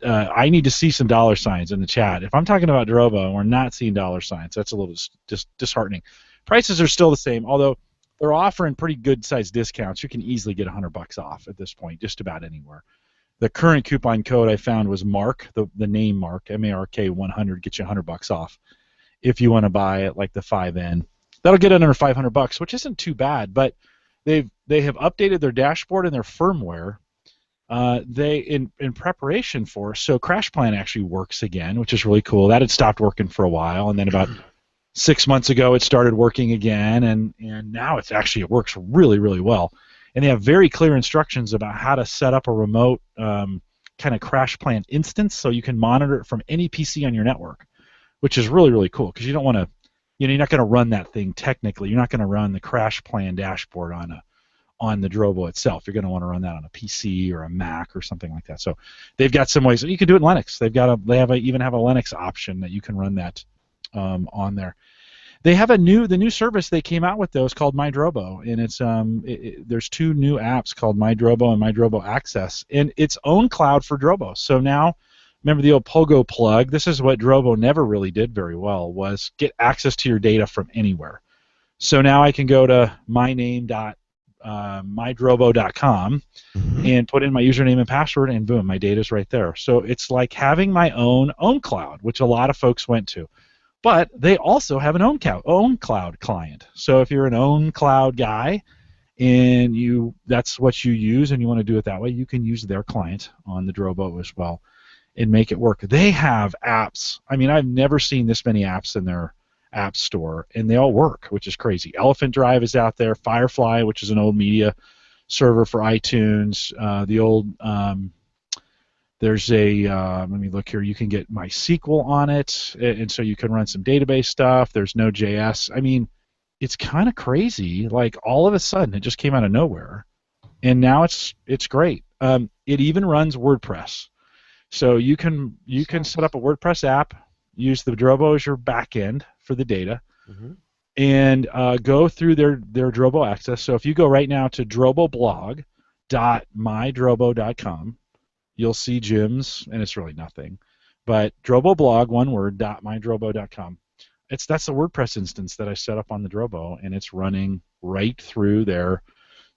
I need to see some dollar signs in the chat. If I'm talking about Drobo and we're not seeing dollar signs, that's a little just disheartening. Prices are still the same, although they're offering pretty good-sized discounts. You can easily get $100 off at this point, just about anywhere. The current coupon code I found was MARK, the name MARK, M-A-R-K 100, gets you $100 off if you want to buy it like the 5N. That'll get under $500, which isn't too bad, but they have updated their dashboard and their firmware. In preparation for, so CrashPlan actually works again, which is really cool. That had stopped working for a while, and then about 6 months ago it started working again, and now it works really, really well. And they have very clear instructions about how to set up a remote kind of CrashPlan instance so you can monitor it from any PC on your network, which is really, really cool because you don't want to, you're not going to run that thing technically. You're not going to run the CrashPlan dashboard on the Drobo itself. You're going to want to run that on a PC or a Mac or something like that. So they've got some ways. You can do it in Linux. They even have a Linux option that you can run that on there. They have the new service they came out with, though. It's called My Drobo, and it's there's 2 new apps called My Drobo and My Drobo Access, and its own cloud for Drobo. So now remember the old Pogo plug? This is what Drobo never really did very well, was get access to your data from anywhere. So now I can go to mydrobo.com and put in my username and password, and boom, my data's right there. So it's like having my own cloud, which a lot of folks went to. But they also have an own cloud client. So if you're an own cloud guy and that's what you use and you want to do it that way, you can use their client on the Drobo as well and make it work. They have apps. I mean, I've never seen this many apps in their app store, and they all work, which is crazy. Elephant Drive is out there. Firefly, which is an old media server for iTunes. The old there's a let me look here. You can get MySQL on it, and so you can run some database stuff. There's Node.js. I mean, it's kind of crazy. Like all of a sudden, it just came out of nowhere, and now it's great. It even runs WordPress, so you can set up a WordPress app, use the Drobo as your backend for the data, and go through their Drobo access. So if you go right now to droboblog.mydrobo.com, you'll see Jim's, and it's really nothing, but Droboblog, one word, .mydrobo.com. That's the WordPress instance that I set up on the Drobo, and it's running right through their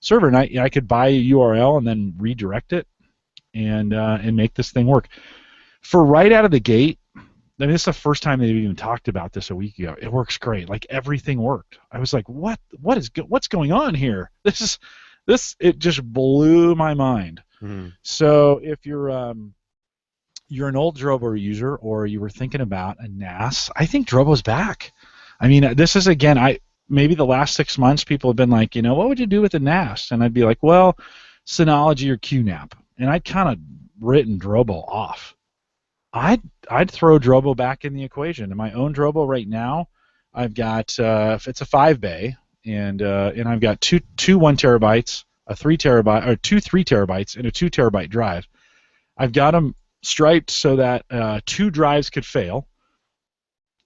server. And I could buy a URL and then redirect it and make this thing work. For right out of the gate, I mean, this is the first time they've even talked about this a week ago. It works great. Like everything worked. I was like, what's going on here? It just blew my mind. So if you're an old Drobo user, or you were thinking about a NAS, I think Drobo's back. I mean, this is, again, maybe the last 6 months people have been like, what would you do with a NAS? And I'd be like, well, Synology or QNAP. And I'd kind of written Drobo off. I'd throw Drobo back in the equation. In my own Drobo right now, I've got it's a 5-bay, and I've got two 1 terabytes, a 3 terabyte, or two 3 terabytes, and a 2 terabyte drive. I've got them striped so that 2 drives could fail,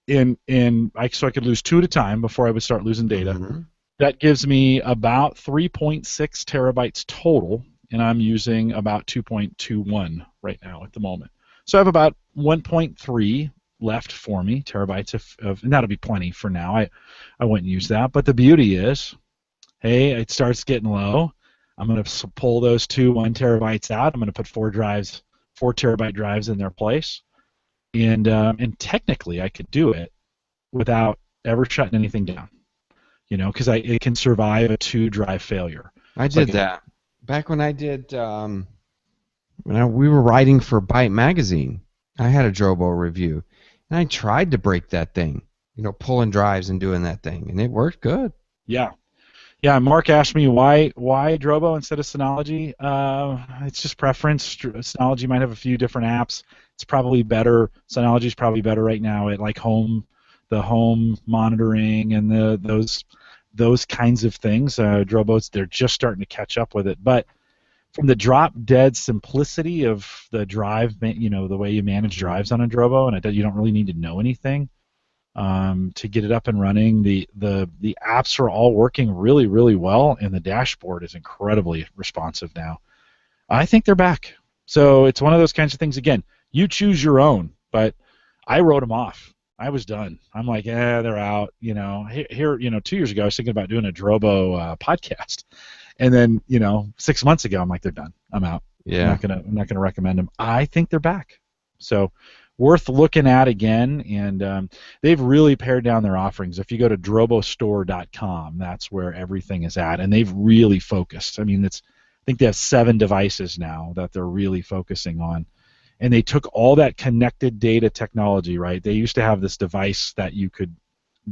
so I could lose 2 at a time before I would start losing data. That gives me about 3.6 terabytes total, and I'm using about 2.21 right now at the moment. So I have about 1.3 left for me, terabytes and that'll be plenty for now. I wouldn't use that, but the beauty is, hey, it starts getting low. I'm going to pull those 2 1 terabytes out. I'm going to put 4 terabyte drives in their place, and technically I could do it without ever shutting anything down, because it can survive a 2 drive failure. I did that back when I did we were writing for Byte magazine. I had a Drobo review, and I tried to break that thing, pulling drives and doing that thing, and it worked good. Yeah. Yeah, Mark asked me why Drobo instead of Synology. It's just preference. Synology might have a few different apps. It's probably better. Synology's probably better right now at like the home monitoring and those kinds of things. Drobo's, they're just starting to catch up with it. But from the drop-dead simplicity of the drive, the way you manage drives on a Drobo, and you don't really need to know anything to get it up and running. The apps are all working really, really well, and the dashboard is incredibly responsive now. I think they're back. So it's one of those kinds of things. Again, you choose your own, but I wrote them off. I was done. I'm like, they're out. Here, 2 years ago, I was thinking about doing a Drobo podcast, and then 6 months ago, I'm like, they're done. I'm out. Yeah. I'm not gonna recommend them. I think they're back. So worth looking at again, and they've really pared down their offerings. If you go to drobostore.com, that's where everything is at, and they've really focused. I mean, I think they have 7 devices now that they're really focusing on, and they took all that connected data technology, right? They used to have this device that you could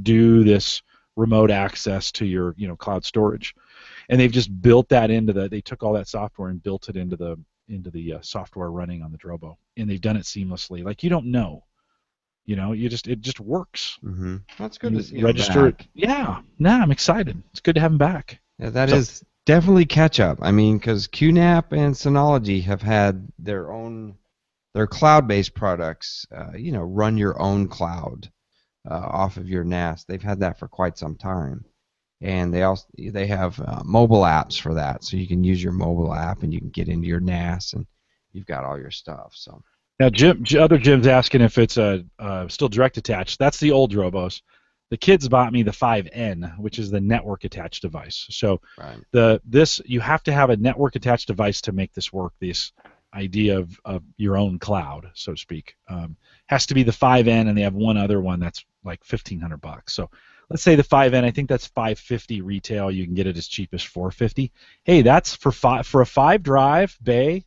do this remote access to your cloud storage, and they've just built that they took all that software and built it into the software running on the Drobo, and they've done it seamlessly. Like, you don't know, it just works. Mm-hmm. That's good to see. Register it. Yeah, I'm excited. It's good to have them back. Yeah, that is definitely catch up. I mean, because QNAP and Synology have had their cloud-based products. Run your own cloud off of your NAS. They've had that for quite some time. And they have mobile apps for that, so you can use your mobile app and you can get into your NAS and you've got all your stuff. So Now, other Jim's asking if it's still direct attached. That's the old Drobos. The kids bought me the 5N, which is the network attached device. So you have to have a network attached device to make this work. This idea of your own cloud, so to speak, has to be the 5N, and they have one other one that's like $1,500. So let's say the 5N. I think that's $550 retail. You can get it as cheap as $450. Hey, that's for a 5-drive bay.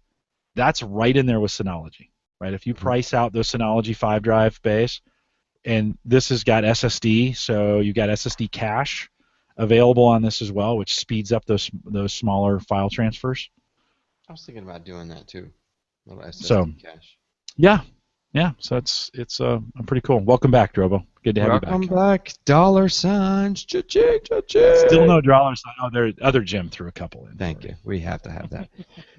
That's right in there with Synology, right? If you price out those Synology 5-drive bays, and this has got SSD, so you got SSD cache available on this as well, which speeds up those smaller file transfers. I was thinking about doing that too. A little SSD cache. Yeah. So it's pretty cool. Welcome back, Drobo. Good to have you back. Welcome back. Dollar signs. Cha-ching, Still no dollar sign. Oh, there other Jim threw a couple in. Thank you. We have to have that.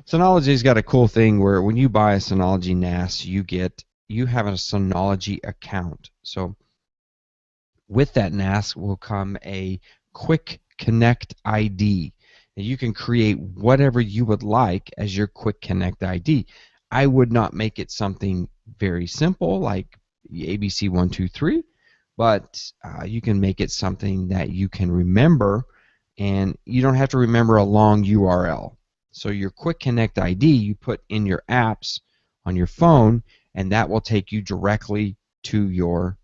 Synology's got a cool thing where when you buy a Synology NAS, you have a Synology account. So with that NAS will come a Quick Connect ID. And you can create whatever you would like as your Quick Connect ID. I would not make it something very simple like ABC123, but you can make it something that you can remember, and you don't have to remember a long URL. So your Quick Connect ID you put in your apps on your phone, and that will take you directly to your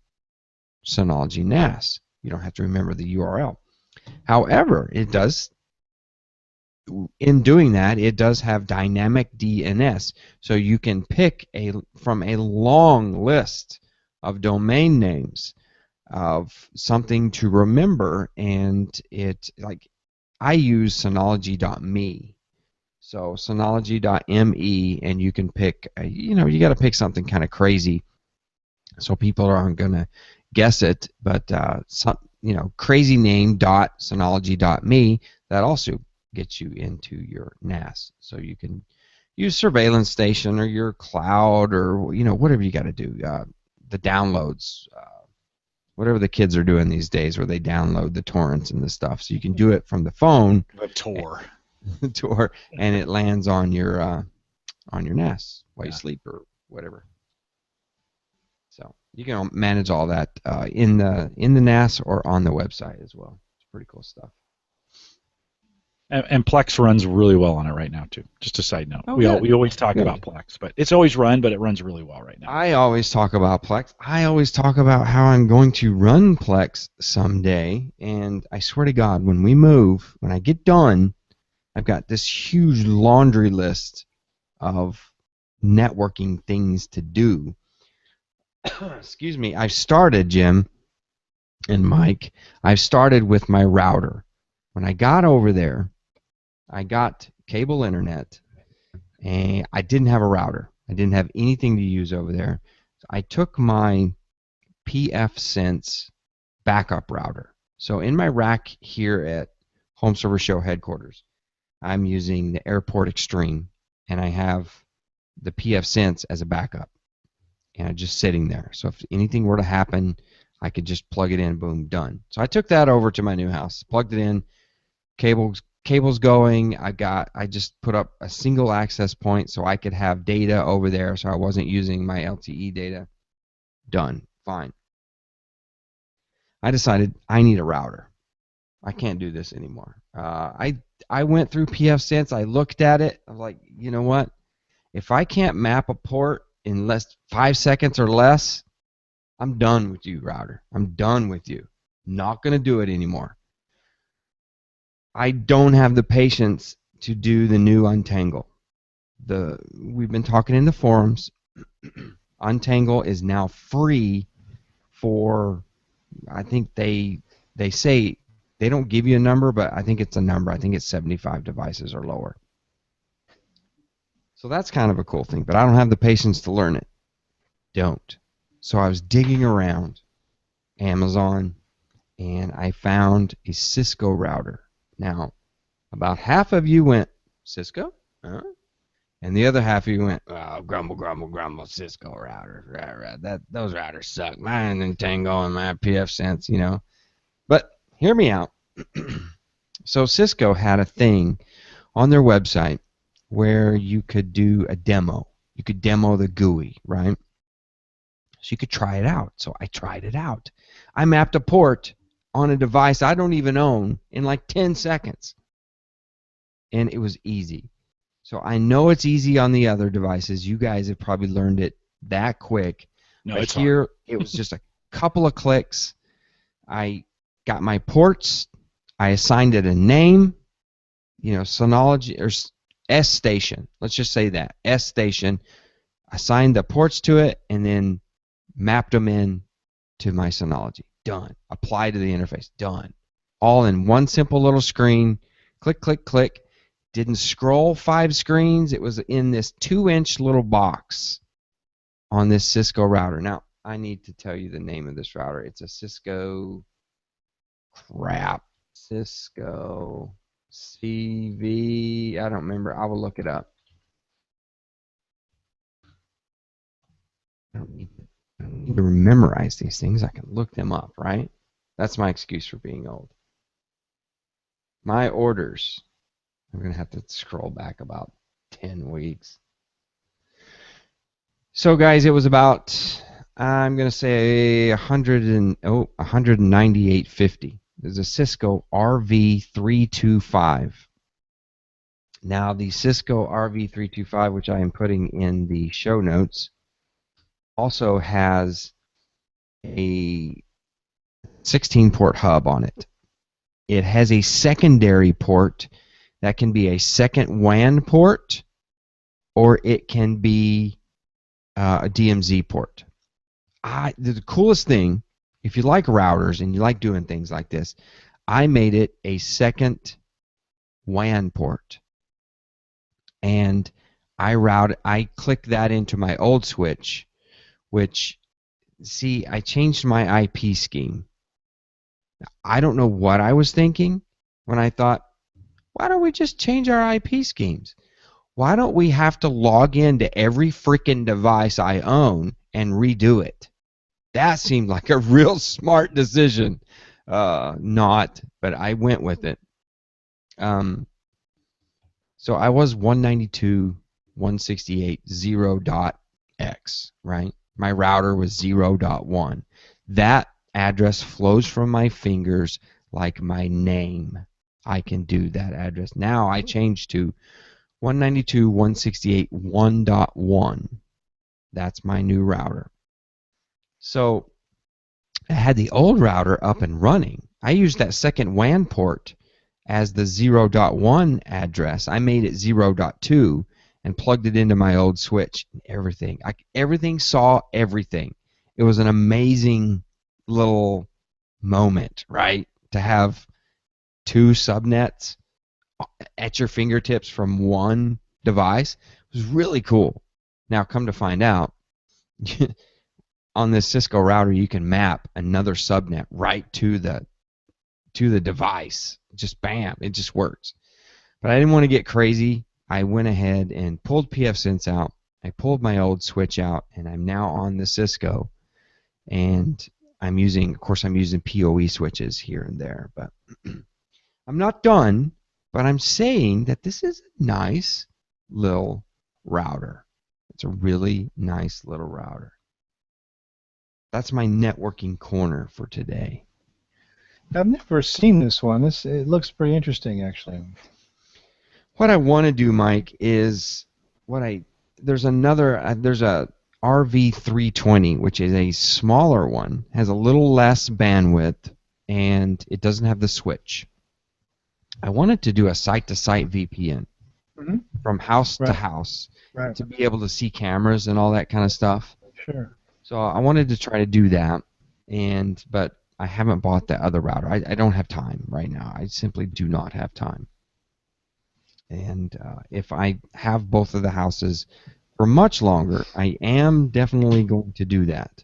Synology NAS. You don't have to remember the URL. However, in doing that, it does have dynamic DNS, so you can pick from a long list of domain names of something to remember, and I use Synology.me. So Synology.me, and you can pick, you got to pick something kind of crazy so people aren't going to guess it, but crazy name .synology.me, that also gets you into your NAS. So you can use Surveillance Station or your cloud or whatever you got to do. The downloads, whatever the kids are doing these days, where they download the torrents and the stuff. So you can do it from the phone. The Tor. Tor, and it lands on your NAS while you sleep or whatever. So you can manage all that in the NAS or on the website as well. It's pretty cool stuff. And Plex runs really well on it right now too. Just a side note, we always talk about Plex, but it's always run, but it runs really well right now. I always talk about Plex. I always talk about how I'm going to run Plex someday, and I swear to God, when we move, when I get done, I've got this huge laundry list of networking things to do. Excuse me. I've started, Jim and Mike, I've started with my router. When I got over there, I got cable internet, and I didn't have a router. I didn't have anything to use over there. So I took my pfSense backup router. So in my rack here at Home Server Show headquarters, I'm using the Airport Extreme, and I have the pfSense as a backup, and I'm just sitting there. So if anything were to happen, I could just plug it in, boom, done. So I took that over to my new house, plugged it in, cables going. I just put up a single access point so I could have data over there, so I wasn't using my LTE data. Done, fine. I decided I need a router. I can't do this anymore. I went through pfSense. I looked at it. I was like, you know what? If I can't map a port in 5 seconds or less, I'm done with you, router. I'm done with you. Not going to do it anymore. I don't have the patience to do the new Untangle. We've been talking in the forums. Untangle is now free for, I think they say, they don't give you a number, but I think it's a number. I think it's 75 devices or lower. So that's kind of a cool thing, but I don't have the patience to learn it. Don't. So I was digging around Amazon, and I found a Cisco router. Now, about half of you went, Cisco? Huh? And the other half of you went, oh, grumble, grumble, grumble, Cisco router. Right. Those routers suck. Mine Untangle and my pfSense, But hear me out. So Cisco had a thing on their website where you could do a demo. You could demo the GUI, right? So you could try it out. So I tried it out. I mapped a port on a device I don't even own in like 10 seconds. And it was easy. So I know it's easy on the other devices. You guys have probably learned it that quick. No, but it's here, hard. it was just a couple of clicks. I got my ports. I assigned it a name, Synology or S station. Let's just say that S station. Assigned the ports to it and then mapped them in to my Synology. Done. Apply to the interface. Done. All in one simple little screen. Click, click, click. Didn't scroll 5 screens. It was in this 2-inch little box on this Cisco router. Now, I need to tell you the name of this router. It's a Cisco Cisco CV. I don't remember. I will look it up. I don't need to memorize these things. I can look them up, right? That's my excuse for being old. My orders. I'm going to have to scroll back about 10 weeks. So, guys, it was about, I'm going to say 198.50. There's a Cisco RV325. Now, the Cisco RV325, which I am putting in the show notes, also has a 16-port hub on it. It has a secondary port that can be a second WAN port, or it can be a DMZ port. The coolest thing, if you like routers and you like doing things like this, I made it a second WAN port. And I clicked that into my old switch, which, see, I changed my IP scheme. I don't know what I was thinking when I thought, why don't we just change our IP schemes? Why don't we have to log into every freaking device I own and redo it? That seemed like a real smart decision. Not, but I went with it. So I was 192.168.0.x, right? My router was 0.1. That address flows from my fingers like my name. I can do that address. Now I changed to 192.168.1.1. That's my new router. So I had the old router up and running. I used that second WAN port as the 0.1 address. I made it 0.2 and plugged it into my old switch. Everything. Everything saw everything. It was an amazing little moment, right? To have 2 subnets at your fingertips from one device. It was really cool. Now, come to find out, on this Cisco router, you can map another subnet right to the device. Just bam, it just works. But I didn't want to get crazy. I went ahead and pulled pfSense out. I pulled my old switch out, and I'm now on the Cisco. And I'm using PoE switches here and there. But I'm not done. But I'm saying that this is a nice little router. It's a really nice little router. That's my networking corner for today. I've never seen this one. It looks pretty interesting, actually. What I want to do, Mike, is there's a RV320, which is a smaller one, has a little less bandwidth, and it doesn't have the switch. I wanted to do a site-to-site VPN from house to house to be able to see cameras and all that kind of stuff. Sure. So I wanted to try to do that, but I haven't bought that other router. I don't have time right now. I simply do not have time. And if I have both of the houses for much longer, I am definitely going to do that.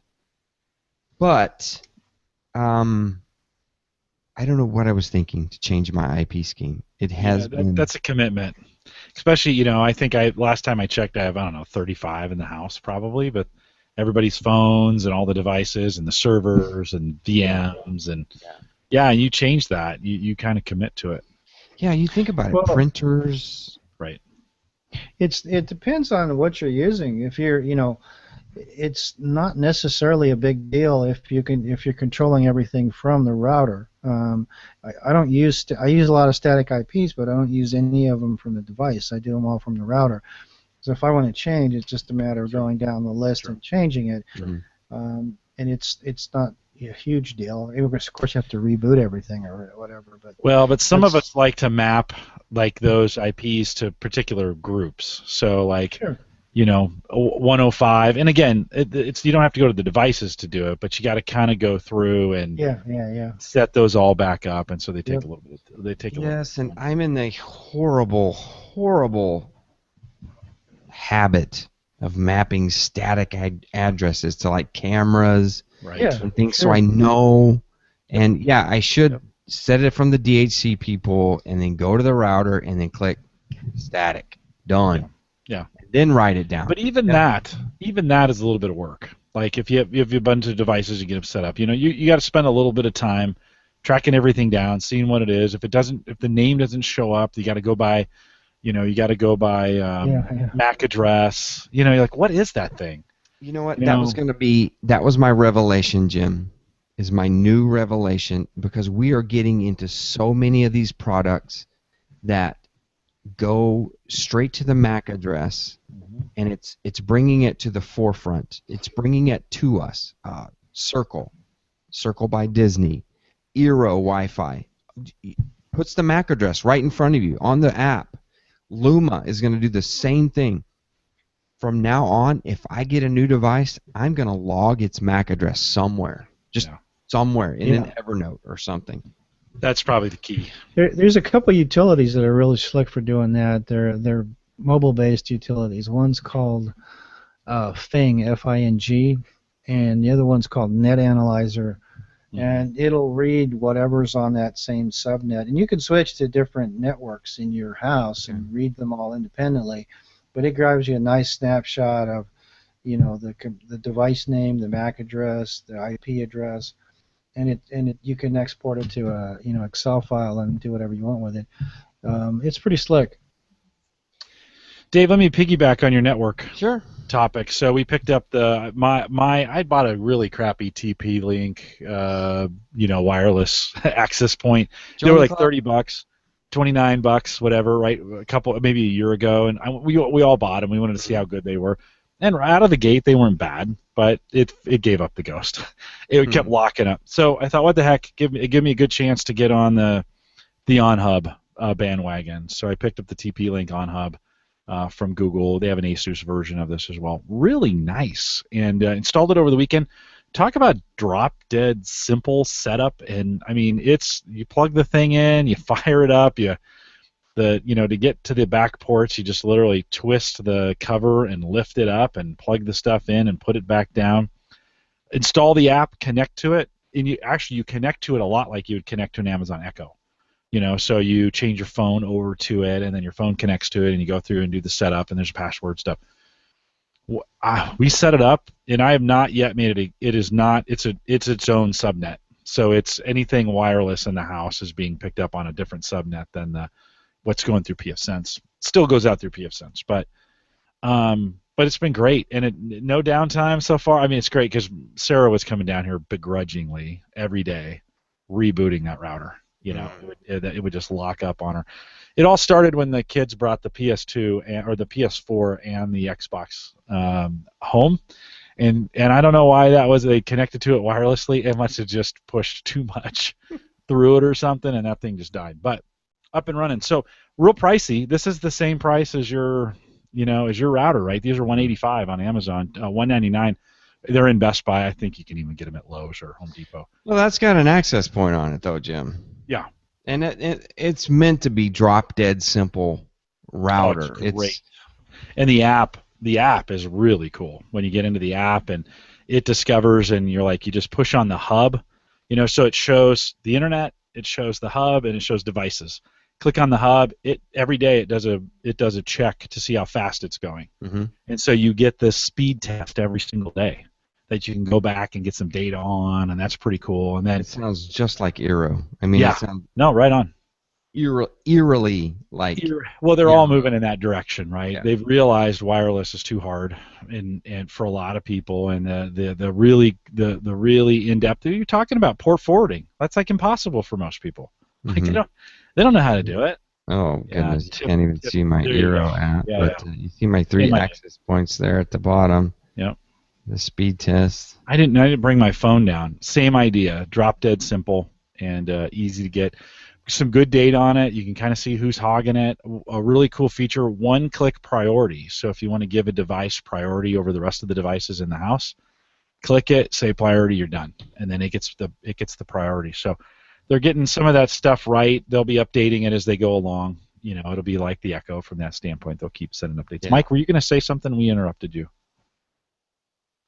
But I don't know what I was thinking to change my IP scheme. It has been. That's a commitment. Especially, I think last time I checked, I have, 35 in the house probably, but everybody's phones and all the devices and the servers and VMs and you change that. You kind of commit to it. Yeah, you think about it. Printers. Right. It depends on what you're using. If you're, it's not necessarily a big deal if you're controlling everything from the router. I don't use I use a lot of static IPs, but I don't use any of them from the device. I do them all from the router. So if I want to change, it's just a matter of going down the list and changing it. And it's not a huge deal. Of course, you have to reboot everything or whatever. But some of us like to map like those IPs to particular groups. So like. Sure. 105, and again, it's you don't have to go to the devices to do it, but you got to kind of go through and set those all back up, and so they take a little bit. They take a little. Yes, and I'm in the horrible habit of mapping static addresses to like cameras and things, so I know. And I should set it from the DHC people, and then go to the router, and then click static done. Yeah. Then write it down. But even that is a little bit of work. Like if you have a bunch of devices, you get them set up. You got to spend a little bit of time tracking everything down, seeing what it is. If the name doesn't show up, you got to go by, MAC address. You're like, what is that thing? You know what? That was my revelation, Jim. Is my new revelation, because we are getting into so many of these products that go straight to the MAC address, and it's bringing it to the forefront. It's bringing it to us. Circle by Disney, Eero Wi-Fi puts the MAC address right in front of you on the app. Luma is going to do the same thing. From now on, if I get a new device, I'm going to log its MAC address somewhere, somewhere in an Evernote or something. That's probably the key. There's a couple utilities that are really slick for doing that. They're mobile-based utilities. One's called Fing, F-I-N-G, and the other one's called Net Analyzer, and it'll read whatever's on that same subnet. And you can switch to different networks in your house and read them all independently, but it gives you a nice snapshot of, the device name, the MAC address, the IP address. And you can export it to a Excel file and do whatever you want with it. It's pretty slick. Dave, let me piggyback on your network topic. So we picked up I bought a really crappy TP-Link wireless access point. They were like $30, $29, whatever, right? Maybe a year ago, and we all bought them. We wanted to see how good they were. And out of the gate, they weren't bad, but it gave up the ghost. It kept locking up. So I thought, what the heck? Give me a good chance to get on the OnHub bandwagon. So I picked up the TP-Link OnHub from Google. They have an ASUS version of this as well. Really nice. And installed it over the weekend. Talk about drop-dead simple setup. And I mean, you plug the thing in, you fire it up, to get to the back ports, you just literally twist the cover and lift it up and plug the stuff in and put it back down. Install the app, connect to it, and you connect to it a lot like you would connect to an Amazon Echo. So you change your phone over to it, and then your phone connects to it, and you go through and do the setup, and there's password stuff. We set it up, and I have not yet made it. It's its own subnet. So it's anything wireless in the house is being picked up on a different subnet than what's going through pfSense. Still goes out through pfSense, but it's been great, and no downtime so far. I mean, it's great because Sarah was coming down here begrudgingly every day, rebooting that router. It would just lock up on her. It all started when the kids brought the PS2 or the PS4 and the Xbox home, and I don't know why that was. They connected to it wirelessly. It must have just pushed too much through it or something, and that thing just died. But up and running. So real pricey. This is the same price as your router, right? These are $185 on Amazon, $199. They're in Best Buy. I think you can even get them at Lowe's or Home Depot. Well, that's got an access point on it, though, Jim. Yeah. And it's meant to be drop dead simple router. Oh, it's great. And the app is really cool. When you get into the app and it discovers, and you just push on the hub, so it shows the internet, it shows the hub, and it shows devices. Click on the hub. Every day it does a check to see how fast it's going, and so you get this speed test every single day that you can go back and get some data on, and that's pretty cool. And then it sounds just like Eero. I mean, right on. eerily like. Well, they're all moving in that direction, right? Yeah. They've realized wireless is too hard, and for a lot of people, and the really in depth. You're talking about port forwarding. That's like impossible for most people. Like they don't know how to do it. Oh goodness, you can't even see my Eero app, but you see my 3 access points there at the bottom. Yep. The speed test. I didn't bring my phone down. Same idea. Drop dead simple and easy to get. Some good data on it. You can kind of see who's hogging it. A really cool feature: one-click priority. So if you want to give a device priority over the rest of the devices in the house, click it, say priority, you're done, and then it gets the priority. So they're getting some of that stuff right. They'll be updating it as they go along. You know, it'll be like the Echo from that standpoint. They'll keep sending updates. Yeah. Mike, were you going to say something? We interrupted you.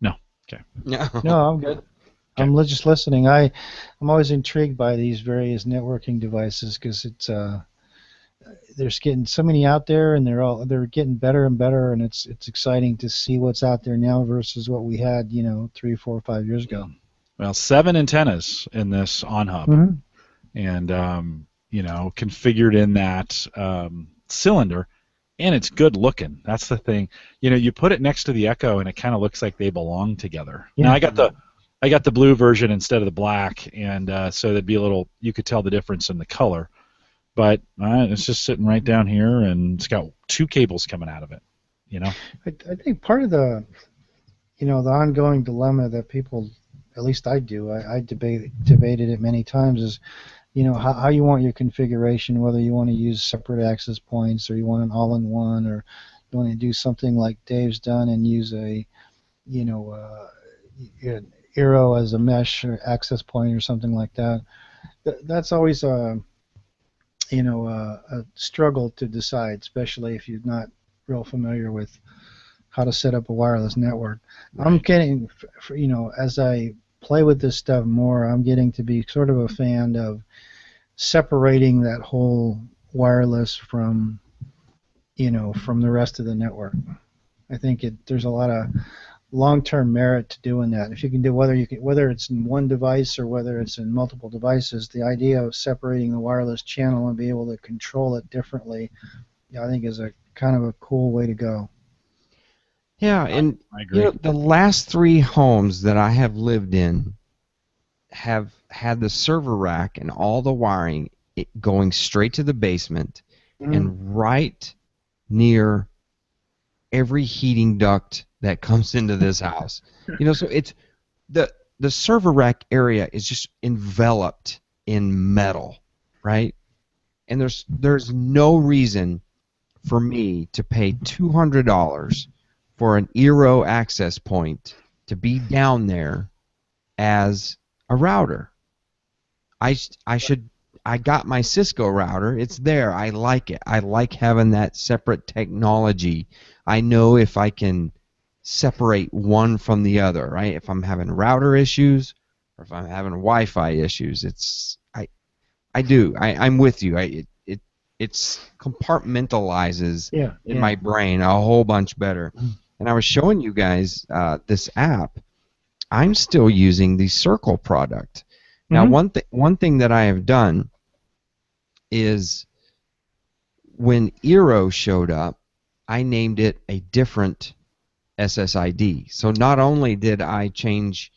No. Okay. No, I'm good. Okay. I'm just listening. I'm always intrigued by these various networking devices because it's there's getting so many out there, and they're getting better and better, and it's exciting to see what's out there now versus what we had 3, 4, 5 years ago. Well, 7 antennas in this on-hub, and configured in that cylinder, and it's good looking. That's the thing. You put it next to the Echo, and it kind of looks like they belong together. Yeah. Now I got the blue version instead of the black, and so there'd be you could tell the difference in the color. But it's just sitting right down here, and it's got 2 cables coming out of it. I think part of the ongoing dilemma that people, at least I do, I debated it many times, is how you want your configuration, whether you want to use separate access points or you want an all-in-one, or you want to do something like Dave's done and use a Eero as a mesh or access point or something like that. That's always a struggle to decide, especially if you're not real familiar with how to set up a wireless network. Right. I'm getting, as I play with this stuff more, I'm getting to be sort of a fan of separating that whole wireless from the rest of the network. I think there's a lot of long-term merit to doing that. If you can do whether it's in one device or whether it's in multiple devices, the idea of separating the wireless channel and be able to control it differently, I think is a kind of a cool way to go. Yeah, and I agree. The last 3 homes that I have lived in have had the server rack and all the wiring going straight to the basement and right near every heating duct that comes into this house. So it's the server rack area is just enveloped in metal, right? And there's no reason for me to pay $200 for an Eero access point to be down there as a router. I got my Cisco router. It's there. I like it. I like having that separate technology. I know if I can separate one from the other, right? If I'm having router issues or if I'm having Wi-Fi issues, I'm with you. It's compartmentalizes in my brain a whole bunch better. And I was showing you guys this app. I'm still using the Circle product. Now, one thing that I have done is when Eero showed up, I named it a different SSID. So not only did I change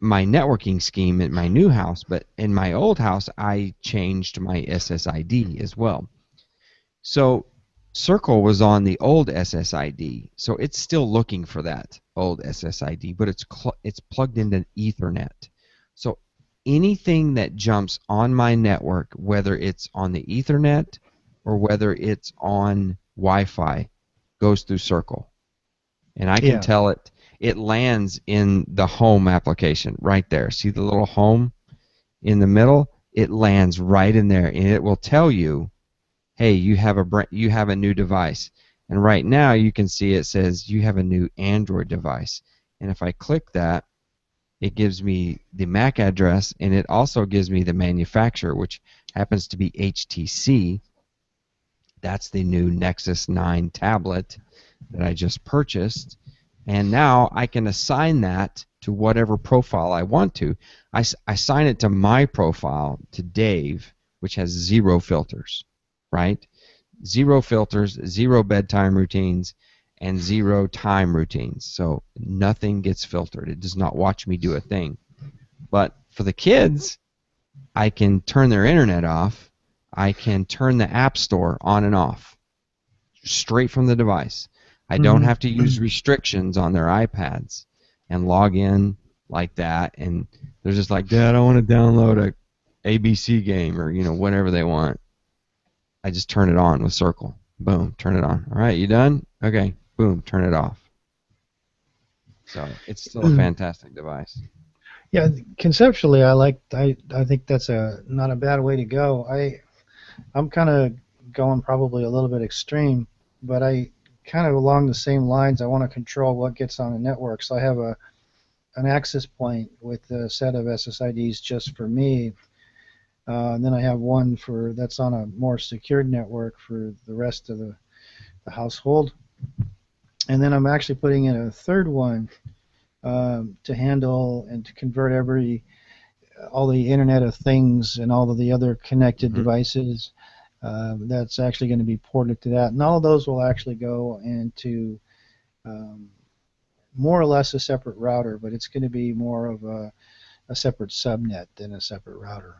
my networking scheme at my new house, but in my old house, I changed my SSID as well. So Circle was on the old SSID, so it's still looking for that old SSID, but it's plugged into Ethernet. So anything that jumps on my network, whether it's on the Ethernet or whether it's on Wi-Fi, goes through Circle. And I can tell it lands in the home application right there. See the little home in the middle? It lands right in there, and it will tell you, hey, you have a new device. And right now you can see it says you have a new Android device. And if I click that, it gives me the MAC address, and it also gives me the manufacturer, which happens to be HTC. That's the new Nexus 9 tablet that I just purchased. And now I can assign that to whatever profile I want to. I assign it to my profile, to Dave, which has 0 filters, right? 0 filters, 0 bedtime routines, and 0 time routines. So nothing gets filtered. It does not watch me do a thing. But for the kids, I can turn their internet off. I can turn the app store on and off straight from the device. I don't have to use restrictions on their iPads and log in like that. And they're just like, Dad, I want to download a ABC game or, whatever they want. I just turn it on with Circle. Boom, turn it on. All right, you done? Okay, boom, turn it off. So it's still a fantastic device. Yeah, conceptually, I think that's not a bad way to go. I'm kind of going probably a little bit extreme, but I kind of along the same lines. I want to control what gets on the network, so I have an access point with a set of SSIDs just for me. And then I have one that's on a more secured network for the rest of the household. And then I'm actually putting in a third one to handle and to convert all the Internet of Things and all of the other connected devices. That's actually going to be ported to that. And all of those will actually go into more or less a separate router, but it's going to be more of a separate subnet than a separate router.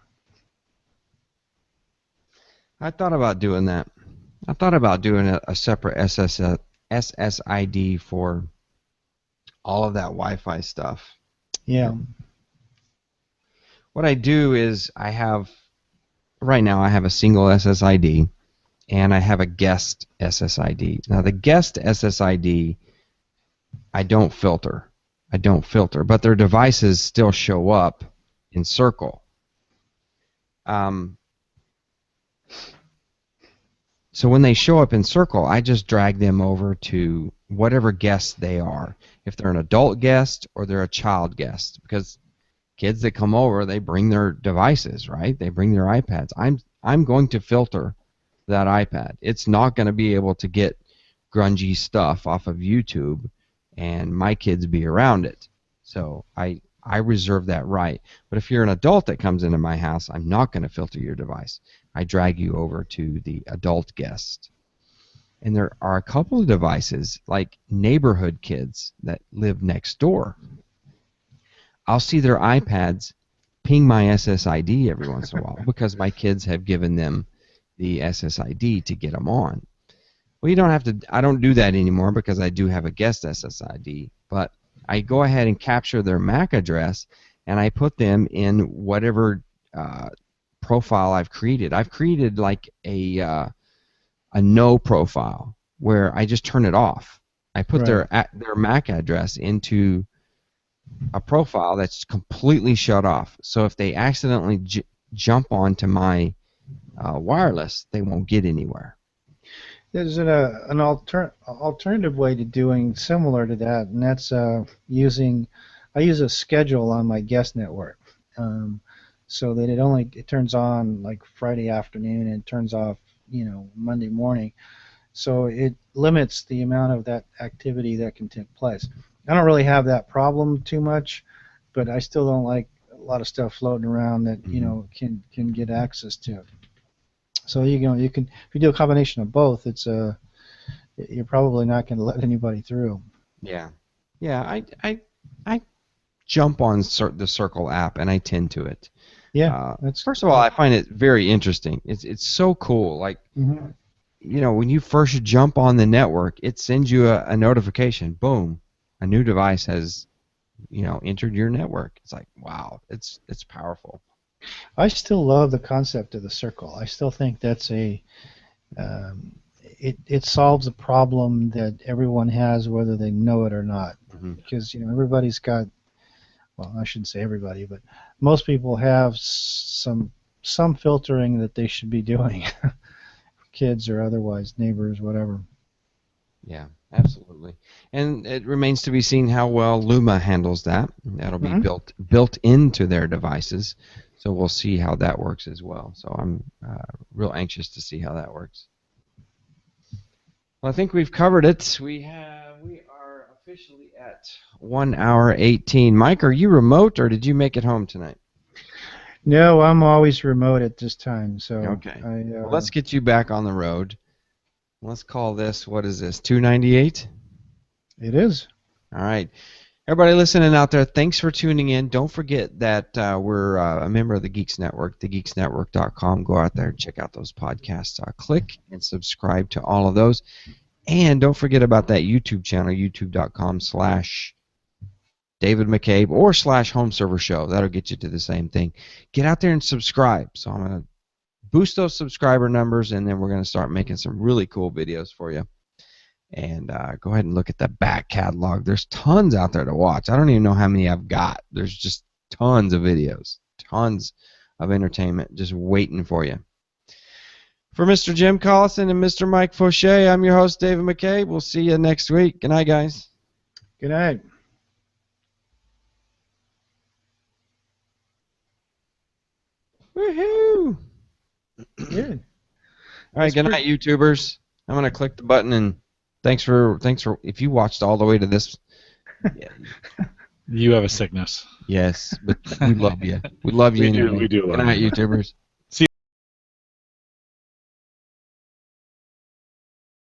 I thought about doing that. I thought about doing a separate SSID for all of that Wi-Fi stuff. Yeah. What I do is right now I have a single SSID and I have a guest SSID. Now the guest SSID, I don't filter, but their devices still show up in Circle. So when they show up in Circle, I just drag them over to whatever guest they are. If they're an adult guest or they're a child guest, because kids that come over, they bring their devices, right? They bring their iPads. I'm going to filter that iPad. It's not going to be able to get grungy stuff off of YouTube and my kids be around it. So I reserve that right. But if you're an adult that comes into my house, I'm not going to filter your device. I drag you over to the adult guest. And there are a couple of devices, like neighborhood kids that live next door. I'll see their iPads ping my SSID every once in a while because my kids have given them the SSID to get them on. Well, you don't have to. I don't do that anymore because I do have a guest SSID, but I go ahead and capture their MAC address and I put them in whatever profile I've created. I've created like a no profile where I just turn it off. I put their MAC address into a profile that's completely shut off. So if they accidentally jump onto my wireless, they won't get anywhere. There's an alternative way to doing similar to that, and that's I use a schedule on my guest network, so that it turns on like Friday afternoon and turns off, Monday morning. So it limits the amount of that activity that can take place. I don't really have that problem too much, but I still don't like a lot of stuff floating around that can get access to. So you can, if you do a combination of both, you're probably not going to let anybody through. Yeah, I jump on the Circle app and I tend to it. Yeah, first of all, I find it very interesting. It's so cool. Like when you first jump on the network, it sends you a notification. Boom, a new device has entered your network. It's like, wow, it's powerful. I still love the concept of the Circle. I still think that's it solves a problem that everyone has, whether they know it or not. Because everybody's got, well, I shouldn't say everybody, but most people have some filtering that they should be doing, kids or otherwise, neighbors, whatever. Yeah, absolutely. And it remains to be seen how well Luma handles that. That'll be built into their devices. So we'll see how that works as well. So I'm real anxious to see how that works. Well, I think we've covered it. We are officially at 1 hour 18. Mike, are you remote or did you make it home tonight? No, I'm always remote at this time. So Okay. Well, let's get you back on the road. Let's call this, what is this, 298? It is. All right. Everybody listening out there, thanks for tuning in. Don't forget that we're a member of the Geeks Network, thegeeksnetwork.com. Go out there and check out those podcasts. Click and subscribe to all of those. And don't forget about that YouTube channel, youtube.com/David McCabe or /Home Server Show. That'll get you to the same thing. Get out there and subscribe. So I'm going to boost those subscriber numbers, and then we're going to start making some really cool videos for you. And go ahead and look at the back catalog. There's tons out there to watch. I don't even know how many I've got. There's just tons of videos, tons of entertainment just waiting for you. For Mr. Jim Collison and Mr. Mike Fauché, I'm your host, David McCabe. We'll see you next week. Good night, guys. Good night. Woohoo! Good. All right, good night, YouTubers. I'm going to click the button, and thanks for if you watched all the way to this. Yeah. You have a sickness. Yes, but we love you. We love you. We do. Good night, YouTubers.